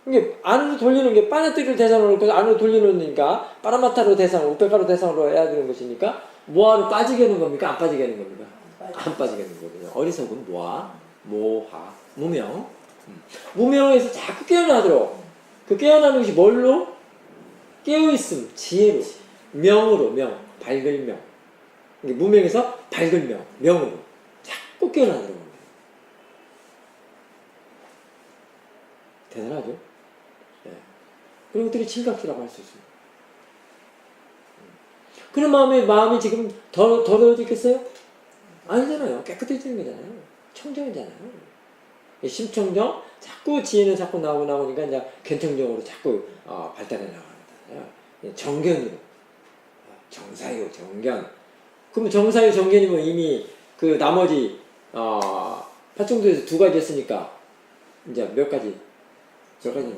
이게 안으로 돌리는 게 빠네뜨기를 대상으로 놓고 안으로 돌리는니까 빠라마타로 대상으로 우페카로 대상으로 해야 되는 것이니까 모아로 빠지게 하는 겁니까? 안 빠지게 하는 겁니까? 안 빠지게 하는 거거든요. 어리석은 모아, 모하, 무명. 무명에서 자꾸 깨어나도록 그 깨어나는 것이 뭘로? 깨어있음, 지혜로, 명으로, 명, 밝을 명. 이게 무명에서 밝을 명, 명으로 자꾸 깨어나도록 합니다. 대단하죠? 네. 그런 것들이 칠각수라고 할 수 있습니다. 그런 마음이 지금 더러워지겠어요? 아니잖아요. 깨끗해지는 거잖아요. 청정이잖아요. 심청정, 자꾸 지혜는 자꾸 나오니까 이제 견청정으로 자꾸 발달해 나갑니다. 정견으로. 정사유, 정견. 그럼 정사유, 정견이면 이미 그 나머지, 팔정도에서 2가지 했으니까, 이제 몇 가지? 몇 가지?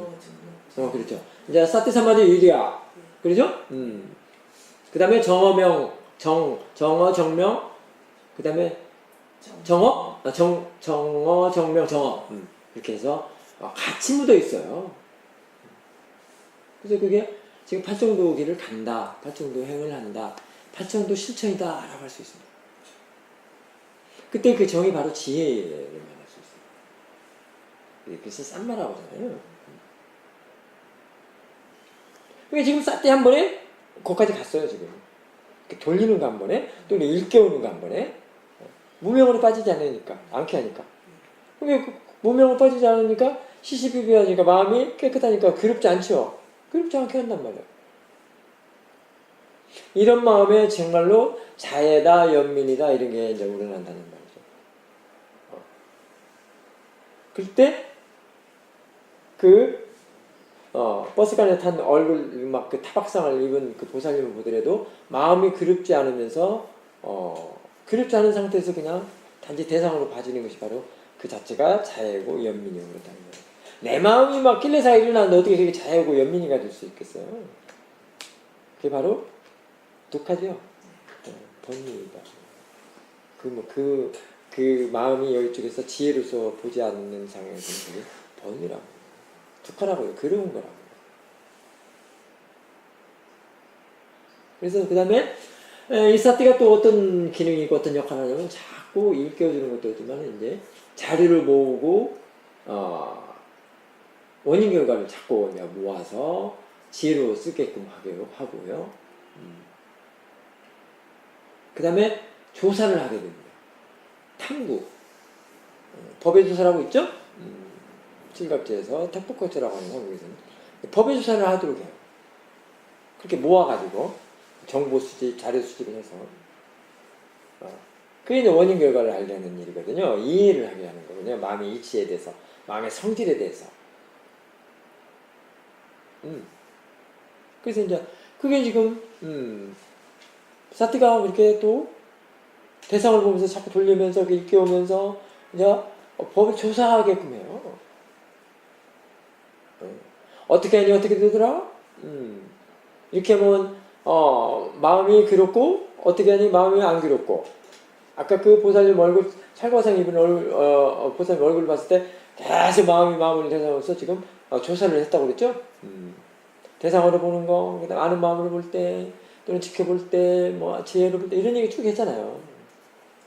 그렇죠. 이제 사티사마디 유리야. 그러죠? 그 다음에 정어명, 정어, 정명, 그 다음에 정어? 정어, 정명, 정어. 이렇게 해서 같이 묻어 있어요. 그래서 그게 지금 팔정도 길을 간다. 팔정도 행을 한다. 팔정도 실천이다. 라고 할 수 있습니다. 그때 그 정이 바로 지혜를 만날 수 있어요. 그래서 싼마라고 하잖아요. 그러니까 지금 쌌대 한 번에 거기까지 갔어요, 지금. 돌리는 거 한 번에, 또 일깨우는 거 한 번에. 무명으로 빠지지 않으니까, 않게 하니까. 그러니까 무명으로 빠지지 않으니까, 시시비비하니까, 마음이 깨끗하니까, 그립지 않죠? 그립지 않게 한단 말이에요. 이런 마음에 정말로 자애다, 연민이다, 이런 게 이제 우러난다는 말이죠. 그때, 버스간에 탄 얼굴, 막 그 타박상을 입은 그 보살님을 보더라도 마음이 그립지 않으면서, 그립지 않은 상태에서 그냥 단지 대상으로 봐주는 것이 바로 그 자체가 자애고 연민이고 그렇다는 거예요. 내 마음이 막 kil레사가 일어나는데 어떻게 그게 자애고 연민이가 될 수 있겠어요? 그게 바로 독하죠. 번미이다. 그 마음이 이쪽에서 지혜로서 보지 않는 상황에서 그게 번이라고. 독하라고요. 그리운 거라고. 그래서 그 다음에 이 사티가 또 어떤 기능이 있고 어떤 역할을 하냐면 자꾸 일깨워주는 것도 있지만 이제 자료를 모으고 원인 결과를 자꾸 모아서 지혜로 쓰게끔 하고요. 그 다음에 조사를 하게 됩니다. 탐구. 법의 조사라고 있죠? 칠갑제에서 탁복거처라고 하는 한국에서는 법의 조사를 하도록 해요. 그렇게 모아가지고 정보 수집, 자료 수집을 해서 그게 이제 원인 결과를 알게 하는 일이거든요. 이해를 하게 하는 거거든요. 마음의 이치에 대해서, 마음의 성질에 대해서. 그래서 이제 그게 지금 사티가 그렇게 또 대상을 보면서 자꾸 돌리면서 일깨우면서 이제 법을 조사하게끔 해요. 어떻게 하니 어떻게 되더라? 이렇게 하면 마음이 괴롭고 어떻게 하니 마음이 안 괴롭고 아까 그 보살님 얼굴 찰과상 입은 보살님 얼굴을 봤을 때 계속 마음을 대상으로서 지금 조사를 했다고 그랬죠? 대상으로 보는 거, 그다음 아는 마음으로 볼 때 또는 지켜볼 때, 뭐 지혜로 볼 때 이런 얘기 쭉 했잖아요.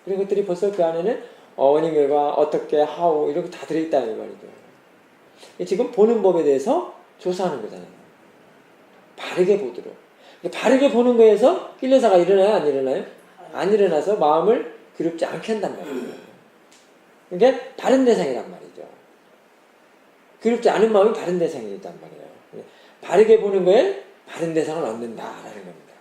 이런 것들이 벌써 그 안에는 원인 결과 어떻게 하오 이런 거 다 들어있다 이 말이죠. 지금 보는 법에 대해서 조사하는 거잖아요. 바르게 보도록. 바르게 보는 거에서 kil레사가 일어나요? 안 일어나요? 안 일어나서 마음을 그립지 않게 한단 말이에요. 그러니까 바른 대상이란 말이죠. 그립지 않은 마음이 바른 대상이란 말이에요. 바르게 보는 거에 바른 대상을 얻는다라는 겁니다.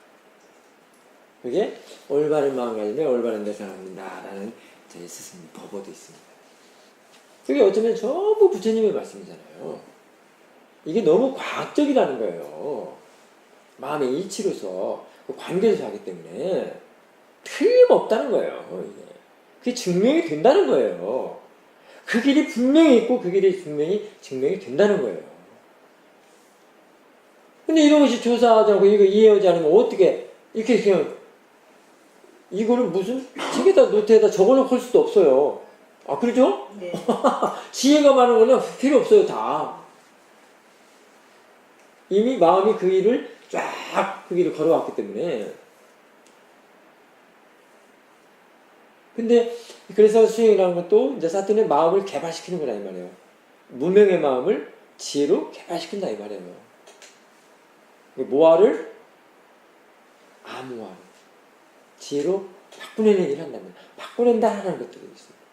그게 올바른 마음을 가지면 올바른 대상을 얻는다라는 저희 스승님 법어도 있습니다. 그게 어쩌면 전부 부처님의 말씀이잖아요. 이게 너무 과학적이라는 거예요. 마음의 이치로서 그 관계에서 하기 때문에 틀림없다는 거예요. 그게 증명이 된다는 거예요. 그 길이 분명히 있고 그 길이 분명히 증명이 된다는 거예요. 근데 이런 것이 조사하지 않고 이거 이해하지 않으면 어떻게 이렇게 그냥 이거를 무슨 책에다 노트에다 적어놓고 할 수도 없어요. 아 그러죠? 네. 지혜가 많은 거는 필요 없어요 다. 이미 마음이 그 길을 쫙 그 길을 걸어왔기 때문에. 근데 그래서 수행이라는 것도 이제 사토는 마음을 개발시키는 거라 이 말이에요. 무명의 마음을 지혜로 개발시킨다 이 말이에요. 모아를 아무아를 지혜로 바꾸는 일을 한다면 바꾸는다라는 것들이 있습니다.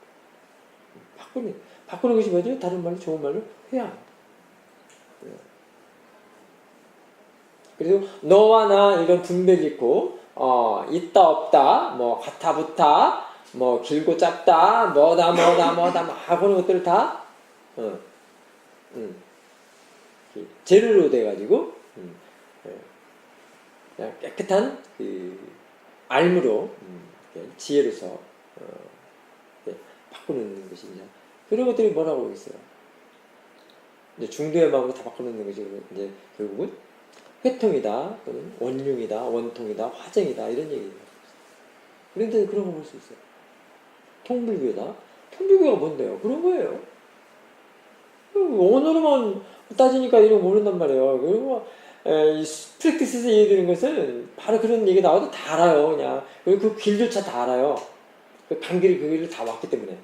바꾸는 것이 뭐죠? 다른 말로 좋은 말로 회양. 그래서 너와 나 이런 분별이 있고 있다 없다 뭐 같아 붙다 뭐 길고 짧다 뭐다 막 그런 것들을 다 재료로 돼가지고 그냥 깨끗한 그 알무로 지혜로서 바꾸는 것이 이제 그런 것들이 뭐라고 있어요. 이제 중도의 마음으로 다 바꾸는 것이 이제 결국은 회통이다 또는 원융이다 원통이다 화쟁이다 이런 얘기예요. 그런데 그런 거 볼 수 있어요. 통불교다. 통불교가 뭔데요? 그런 거예요. 언어로만 따지니까 이런 거 모른단 말이에요. 그리고 프랙티스에서 얘기되는 것은 바로 그런 얘기 나와도 다 알아요. 그냥 그리고 그 길조차 다 알아요. 그 강길을 그 길을 다 왔기 때문에.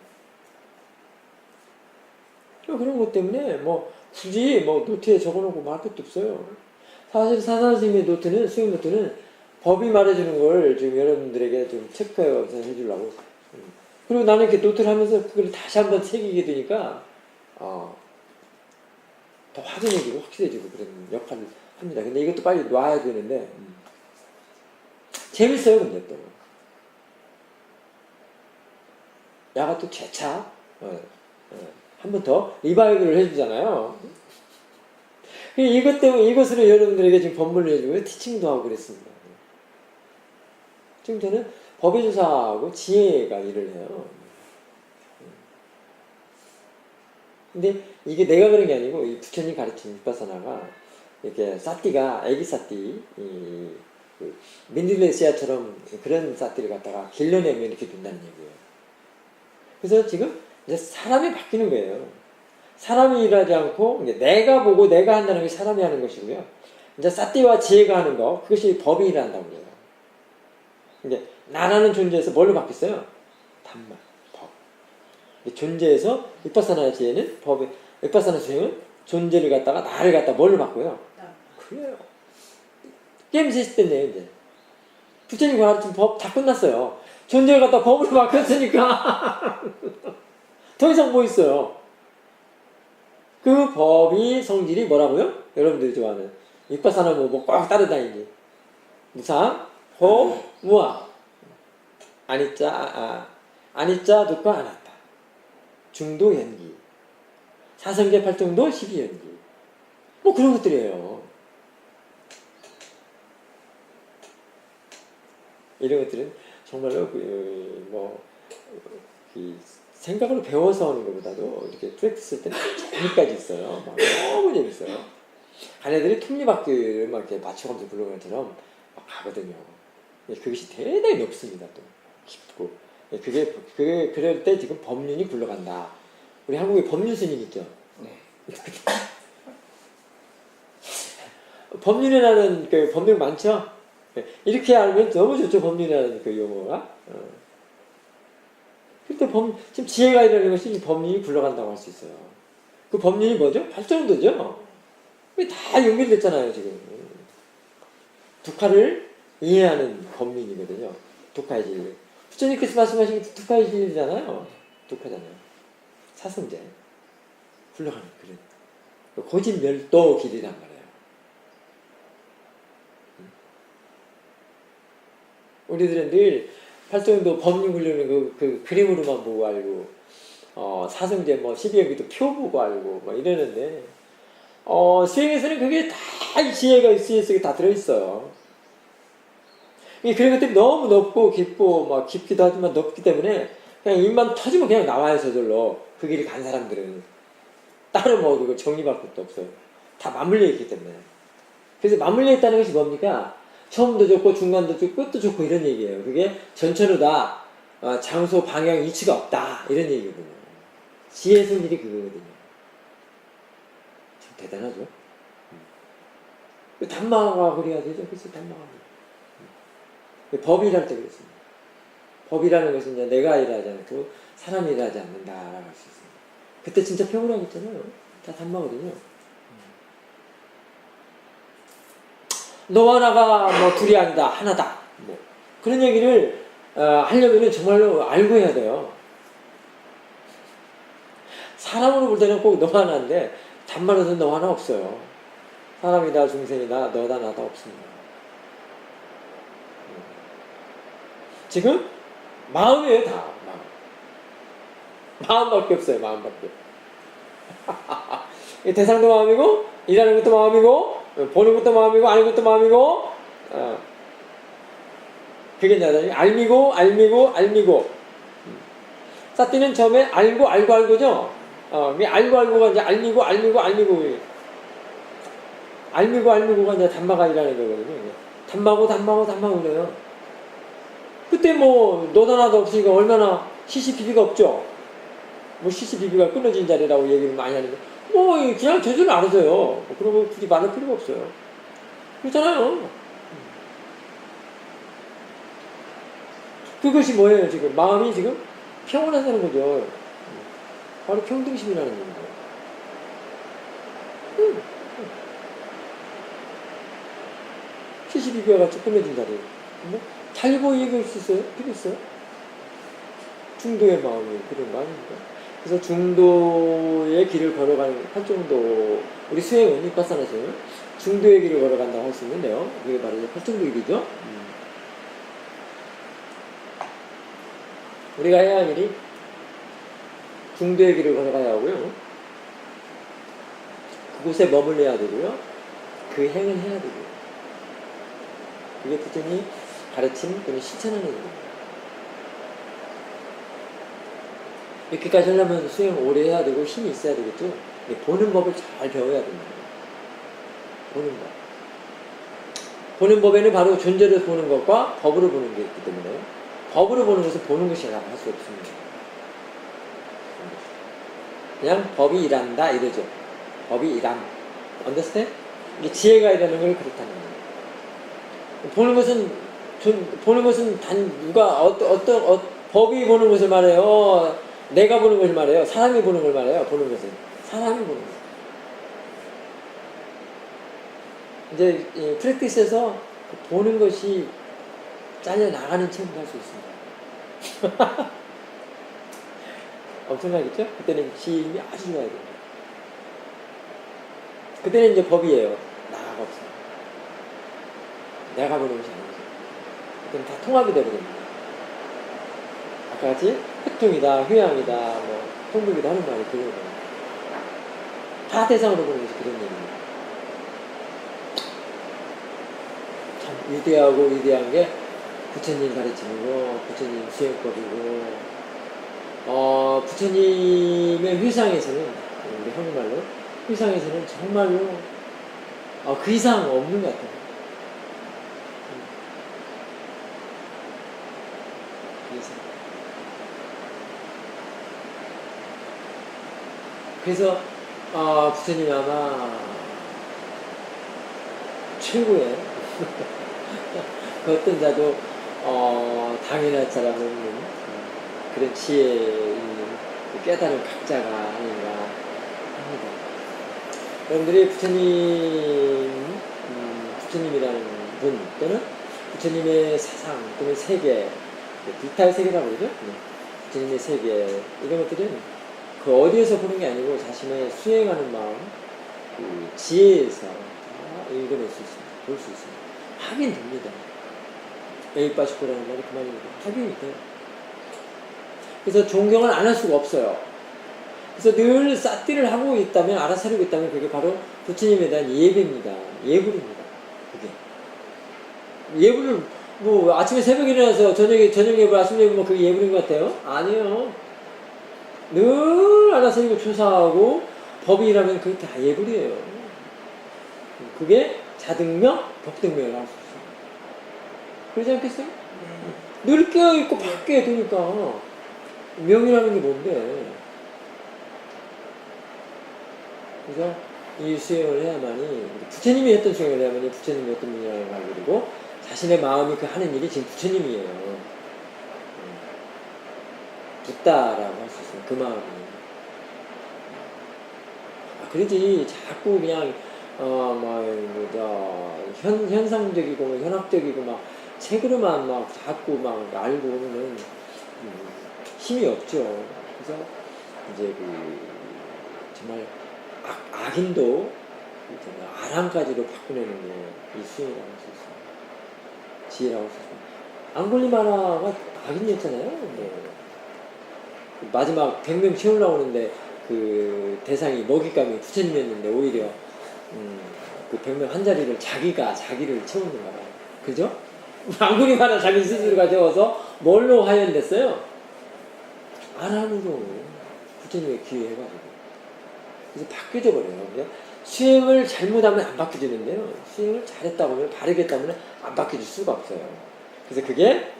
그런 것 때문에 뭐 굳이 뭐 노트에 적어놓고 말 것도 없어요. 사실 사산 스님의 노트는 수행 노트는 법이 말해주는 걸 좀 여러분들에게 좀 체크해서 해주려고. 그리고 나는 이렇게 노트를 하면서 그걸 다시 한번 새기게 되니까 더 확연해지고 확실해지고 그런 역할을 합니다. 근데 이것도 빨리 놔야 되는데 재밌어요. 근데 또 야가 또 재차 한 번 더 리바이브를 해주잖아요. 이것 때문에 이것으로 여러분들에게 지금 법문을 해주고 티칭도 하고 그랬습니다. 지금 저는 법의 조사하고 지혜가 일을 해요. 근데 이게 내가 그런 게 아니고 이 부처님 가르친 윗바사나가 이렇게 사띠가 애기 사띠 그 민들레시아처럼 그런 사띠를 갖다가 길러내면 이렇게 된다는 얘기예요. 그래서 지금 이제 사람이 바뀌는 거예요. 사람이 일하지 않고 내가 보고 내가 한다는 게 사람이 하는 것이고요. 이제 사띠와 지혜가 하는 거 그것이 법이 일한다고 그래요. 이제 나라는 존재에서 뭘로 바뀌었어요? 단말, 법. 존재에서 윗바사나 지혜는 법에 윗바사나 수행은 존재를 갖다가 나를 갖다 뭘로 바꿔요? 그래요. 게임 시스템이에요 이제. 부처님 가르친 법 다 끝났어요. 존재를 갖다 법으로 바뀌었으니까 더 이상 뭐 있어요? 그 법이 성질이 뭐라고요? 여러분들이 좋아하는 윗바사나 뭐 꽉 따르다니지. 무상, 호, 무아. 아니짜, 두꺼, 아나타. 중도, 연기. 사성계 팔정도, 십이연기. 뭐 그런 것들이에요. 이런 것들은 정말로 생각으로 배워서 하는 것보다도 이렇게 프랙티스 할 때는 재미까지 있어요. 막 너무 재밌어요. 아내들이 톱니바퀴를 막 이렇게 맞춰가면서 부르는 것처럼 막 가거든요. 그것이 대단히 높습니다. 또 깊고. 그게 그럴 때 지금 법륜이 굴러간다. 우리 한국에 법륜 스님 있죠. 네. 법륜이라는 그 법륜 많죠. 이렇게 알면 너무 좋죠. 법륜이라는 그 용어가. 그때 지금 지혜가 일어나는 것이 법륜이 굴러간다고 할 수 있어요. 그 법륜이 뭐죠? 발전도죠. 다 연결됐잖아요, 지금. 두카를 이해하는 법륜이거든요. 두카의 진리. 부처님께서 말씀하신 게 두카의 진리잖아요. 두카잖아요. 사성제. 굴러가는 그런. 고진멸도 길이란 말이에요. 우리들은 늘 팔도인도 법륜 굴려는 그 그림으로만 보고 알고, 사성제 뭐 12연기도 표 보고 알고, 뭐 이러는데, 수행에서는 그게 다 지혜가 있으니까 다 들어있어요. 그런 것들이 너무 높고 깊고, 막 깊기도 하지만 높기 때문에, 그냥 입만 터지면 그냥 나와요, 저절로. 그 길을 간 사람들은. 따로 뭐 그걸 정리할 것도 없어요. 다 맞물려 있기 때문에. 그래서 맞물려 있다는 것이 뭡니까? 처음도 좋고 중간도 좋고 끝도 좋고 이런 얘기예요. 그게 전천후다. 장소, 방향, 이치가 없다. 이런 얘기거든요. 지혜의 성질이 그거거든요. 참 대단하죠. 단마가 그래야 되죠. 그래서 단마가. 법이랄 때 그랬습니다. 법이라는 것은 이제 내가 일하지 않고 사람이 일하지 않는다라고 할 수 있습니다. 그때 진짜 평온하겠잖아요. 다 단마거든요. 너와 나가 뭐 둘이 아니다 하나다. 뭐 그런 얘기를 하려면은 정말로 알고 해야 돼요. 사람으로 볼 때는 꼭 너와 나인데 단말로는 너와 나 없어요. 사람이다 중생이다 너다 나다 없습니다. 지금 마음이에요 다. 마음밖에 없어요. 마음밖에. 대상도 마음이고 일하는 것도 마음이고 보는 것도 마음이고 아는 것도 마음이고 그게 이제 알미고 사띠는 처음에 알고죠. 알고가 이제 알미고가 이제 단마가 일하는 거거든요. 단마고 그래요. 그때 뭐 너다 나도 없으니까 얼마나 CCTV가 없죠. 뭐 CCTV가 끊어진 자리라고 얘기를 많이 하는데 뭐 그냥 저절로 알아서요. 그런 거 굳이 말할 필요가 없어요. 그렇잖아요. 그것이 뭐예요 지금? 마음이 지금 평온하다는 거죠. 바로 평등심이라는 겁니다. CCTV와 같이 끊어진 자리에 자유보 얘기할 수 있어요? 필요 있어요? 중도의 마음이 그런 거 아닙니까? 그래서 중도의 길을 걸어가는 팔정도 우리 수행은 이빠사나서요 중도의 길을 걸어간다고 할 수 있는데요. 그게 바로 이제 팔정도 길이죠. 우리가 해야 할 일이 중도의 길을 걸어가야 하고요. 그곳에 머물러야 되고요. 그 행을 해야 되고요. 그게 부처님이 가르침 또는 실천하는 일입니다. 이렇게까지 하려면 수행을 오래 해야 되고 힘이 있어야 되겠죠. 보는 법을 잘 배워야 됩니다. 보는 법. 보는 법에는 바로 존재로 보는 것과 법으로 보는 게 있기 때문에 법으로 보는 것은 보는 것이라고 할 수 없습니다. 그냥 법이 일한다 이러죠. 법이 일함. understand? 이게 지혜가 일하는 걸 그렇다는 거예요. 보는 것은 단 누가 법이 보는 것을 말해요. 내가 보는 것을 말해요. 사람이 보는 걸 말해요. 보는 것은 사람이 보는 것. 이제 이 프랙티스에서 보는 것이 잘려 나가는 체험도 할 수 있습니다. 엄청나겠죠? 그때는 지음이 아주 좋아야 됩니다. 그때는 이제 법이에요. 나가 없어요. 내가 보는 것이 아니죠. 그때는 다 통합이 되거든요. 아까 같이 흑통이다, 휴양이다, 뭐 통독이다 하는 말이 그런 거예요. 다 대상으로 보는 것이 그런 얘기입니다. 참 위대한 게 부처님 가르침이고 부처님 수행법이고 부처님의 회상에서는 우리 한국말로 회상에서는 정말로 그 이상 없는 것 같아요. 그래서 부처님이 아마 최고의 그 어떤 자도 당연할 사람 없는 그런 지혜 있는 깨달은 각자가 아닌가 합니다. 여러분들이 부처님이라는 분 또는 부처님의 사상 또는 세계, 비탈 세계라고 그러죠? 부처님의 세계 이런 것들은 그 어디에서 보는 게 아니고 자신의 수행하는 마음, 그 지혜에서 다 읽어낼 수 있습니다. 볼 수 있습니다. 확인됩니다. 에이빠시코라는 말이 그 말입니다. 확인이 돼요. 그래서 존경을 안 할 수가 없어요. 그래서 늘 싸띠를 하고 있다면, 알아차리고 있다면 그게 바로 부처님에 대한 예배입니다. 예불입니다. 그게. 예불을 뭐 아침에 새벽에 일어나서 저녁 예불, 아침 예불 뭐 그게 예불인 것 같아요? 아니에요. 늘 알아차리고 조사하고 법이라면 그게 다 예불이에요. 그게 자등명, 법등명을 할 수 있어요. 그러지 않겠어요? 네. 늘 깨어있고 밖에 두니까 명이라는 게 뭔데? 그죠? 이 수행을 해야만이 부처님이 했던 수행을 해야만이 부처님이 했던 분야를 알게 되고 자신의 마음이 그 하는 일이 지금 부처님이에요. 붓다라고 할 수 있어요. 그 마음이. 그러지 자꾸 그냥 현상적이고 현학적이고 막 책으로만 막 자꾸 막 알고 오면은 힘이 없죠. 그래서 이제 그 정말 악인도 아랑까지로 바꾸내는 게 이 수행이라고 할 수 있어요. 지혜라고 할 수 있어요. 앙골리마라가 악인이었잖아요. 뭐. 마지막 100명 채우려고 하는데 그 대상이 먹잇감이 부처님이었는데 오히려 그 100명 한 자리를 자기를 채우는 거라. 그죠? 앙골리마라 자기 스스로가 채워서 뭘로 하연됐어요? 아란으로 부처님의 기회 해가지고. 그래서 바뀌어져 버려요. 그냥 수행을 잘못하면 안 바뀌어지는데요. 수행을 잘했다고 하면 바르게 했다면 안 바뀌어질 수가 없어요. 그래서 그게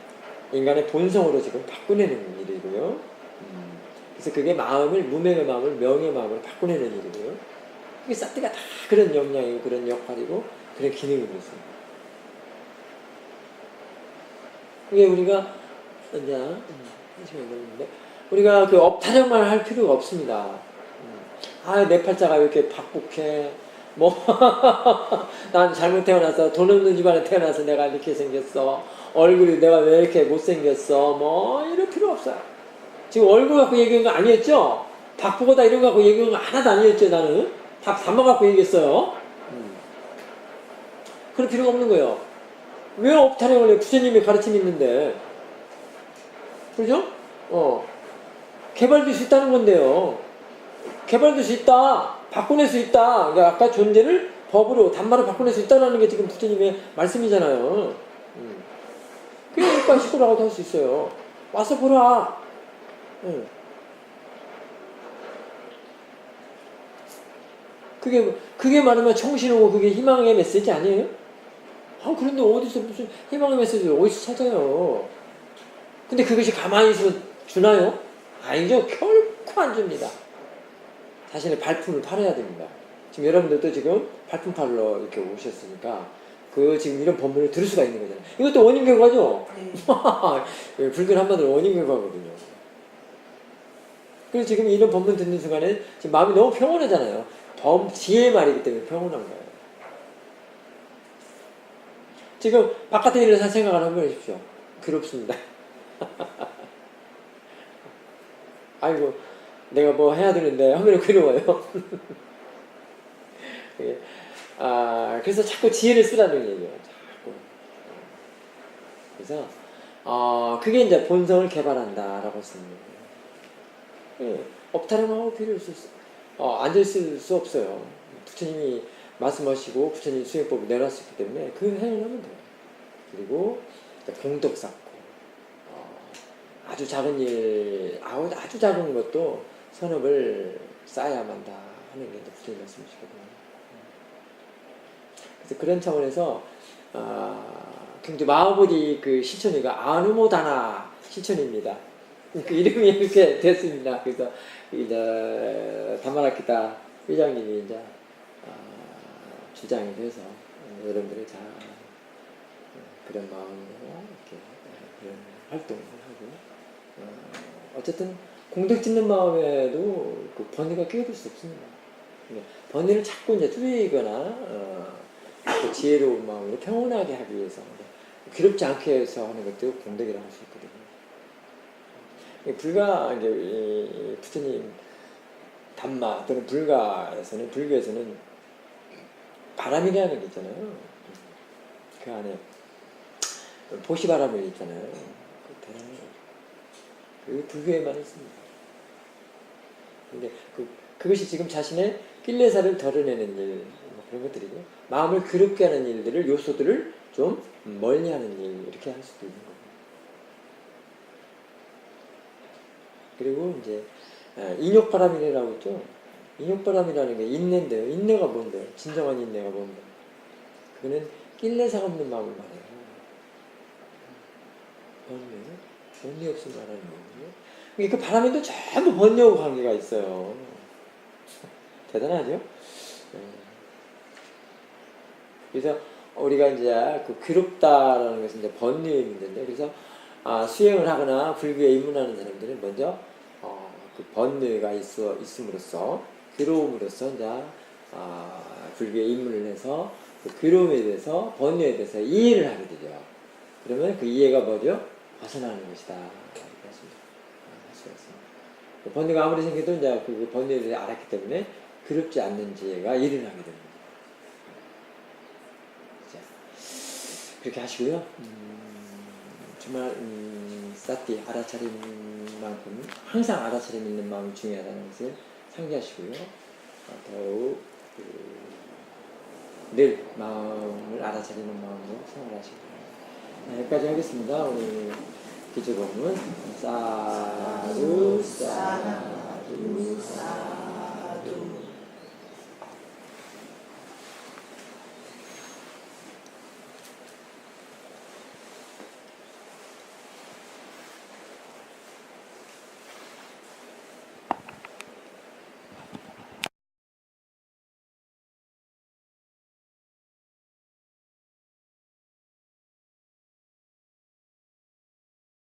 인간의 본성으로 지금 바꾸내는 일이고요. 그래서 그게 무명의 마음을 명의 마음으로 바꾸내는 일이고요. 그게 사티가 다 그런 역량이고 그런 역할이고 그런 기능이 있습니다. 그게 우리가 이제 우리가 그 업타령만 할 필요가 없습니다. 내 팔자가 왜 이렇게 박복해? 난 잘못 태어나서 돈 없는 집안에 태어나서 내가 이렇게 생겼어. 얼굴이 내가 왜 이렇게 못생겼어? 이럴 필요 없어요. 지금 얼굴 갖고 얘기한 거 아니었죠? 박보고다 이런 거 갖고 얘기한 거 하나도 아니었죠, 나는? 다 담아 갖고 얘기했어요. 그럴 필요가 없는 거예요. 왜 업타령을 해? 부처님의 가르침이 있는데. 그죠? 개발될 수 있다는 건데요. 개발될 수 있다. 바꿔낼 수 있다. 그러니까 아까 존재를 법으로, 단말로 바꿔낼 수 있다는 게 지금 부처님의 말씀이잖아요. 그러니까 시고라고도 할 수 있어요. 와서 보라. 그게 말하면 정신오고 그게 희망의 메시지 아니에요? 그런데 어디서 무슨 희망의 메시지를 어디서 찾아요? 근데 그것이 가만히 있으면 주나요? 아니죠. 결코 안 줍니다. 자신의 발품을 팔아야 됩니다. 지금 여러분들도 지금 발품 팔러 이렇게 오셨으니까 지금 이런 법문을 들을 수가 있는 거잖아요. 이것도 원인 결과죠? 네. 불교는 한마디로 원인 결과거든요. 그래서 지금 이런 법문 듣는 순간에 지금 마음이 너무 평온하잖아요. 지혜의 말이기 때문에 평온한 거예요. 지금 바깥에 일을 생각을 한번 해보십시오. 괴롭습니다. 아이고 내가 뭐 해야 되는데 하면 괴로워요. 그래서 자꾸 지혜를 쓰라는 얘기예요. 자꾸. 그래서 그게 이제 본성을 개발한다라고 쓰는 거예요. 업타령하고 필요 없어요. 앉아있을 수 없어요. 부처님이 말씀하시고 부처님 수행법을 내놨었기 때문에 그 행을 하면 돼요. 그리고 공덕 쌓고 아주 작은 일, 아주 작은 것도 선업을 쌓아야만 한다 하는 게 부처님 말씀이시거든요. 그래서 그런 차원에서 굉장히 마하보리 그 실천이가 아누모다나 실천입니다. 그 이름이 이렇게 됐습니다. 그래서 이제 다마라키타 회장님이 이제 주장이 돼서 여러분들이 잘 그런 마음으로 이렇게 그런 활동을 하고 어쨌든 공덕 짓는 마음에도 그 번뇌가 끼어들 수 없습니다. 번뇌를 자꾸 이제 줄이거나 그 지혜로운 마음으로 평온하게 하기 위해서 괴롭지 않게 해서 하는 것도 공덕이라고 할 수 있거든요. 이제 부처님 담마 또는 불교에서는 바람이라는 게 있잖아요. 그 안에 보시바람이 있잖아요. 그 불교에만 있습니다. 근데 그것이 지금 자신의 낄레사를 덜어내는 일, 그런 것들이죠. 마음을 괴롭게 하는 일들을, 요소들을 좀 멀리 하는 일, 이렇게 할 수도 있는 거고. 그리고 이제 인욕바람이라고 있죠. 인욕바람이라는 게 인내인데요. 인내가 뭔데요? 진정한 인내가 뭔데? 그거는 낄레사가 없는 마음을 말해요. 번뇌 없음 말하는 거거든요. 그 바람에도 전부 번뇌하고 관계가 있어요. 대단하죠? 네. 그래서 우리가 이제 그 괴롭다라는 것은 이제 번뇌의 문제인데, 그래서 수행을 하거나 불교에 입문하는 사람들은 먼저 그 번뇌가 있음으로써 괴로움으로써 이제 불교에 입문을 해서 그 괴로움에 대해서 번뇌에 대해서 이해를 하게 되죠. 그러면 그 이해가 뭐죠? 벗어나는 것이다. 이렇게 할 수가 있습니다. 그 번뇌가 아무리 생겨도 이제 그 번뇌에 대해서 알았기 때문에 괴롭지 않는 지혜가 일어나게 됩니다. 자, 그렇게 하시고요. 정말 사티 알아차림만큼 항상 알아차림 있는 마음이 중요하다는 것을 상기하시고요. 더욱 늘 마음을 알아차리는 마음으로 생활하시기 바랍니다. 여기까지 하겠습니다. 오늘 기초법은 사루 사루 사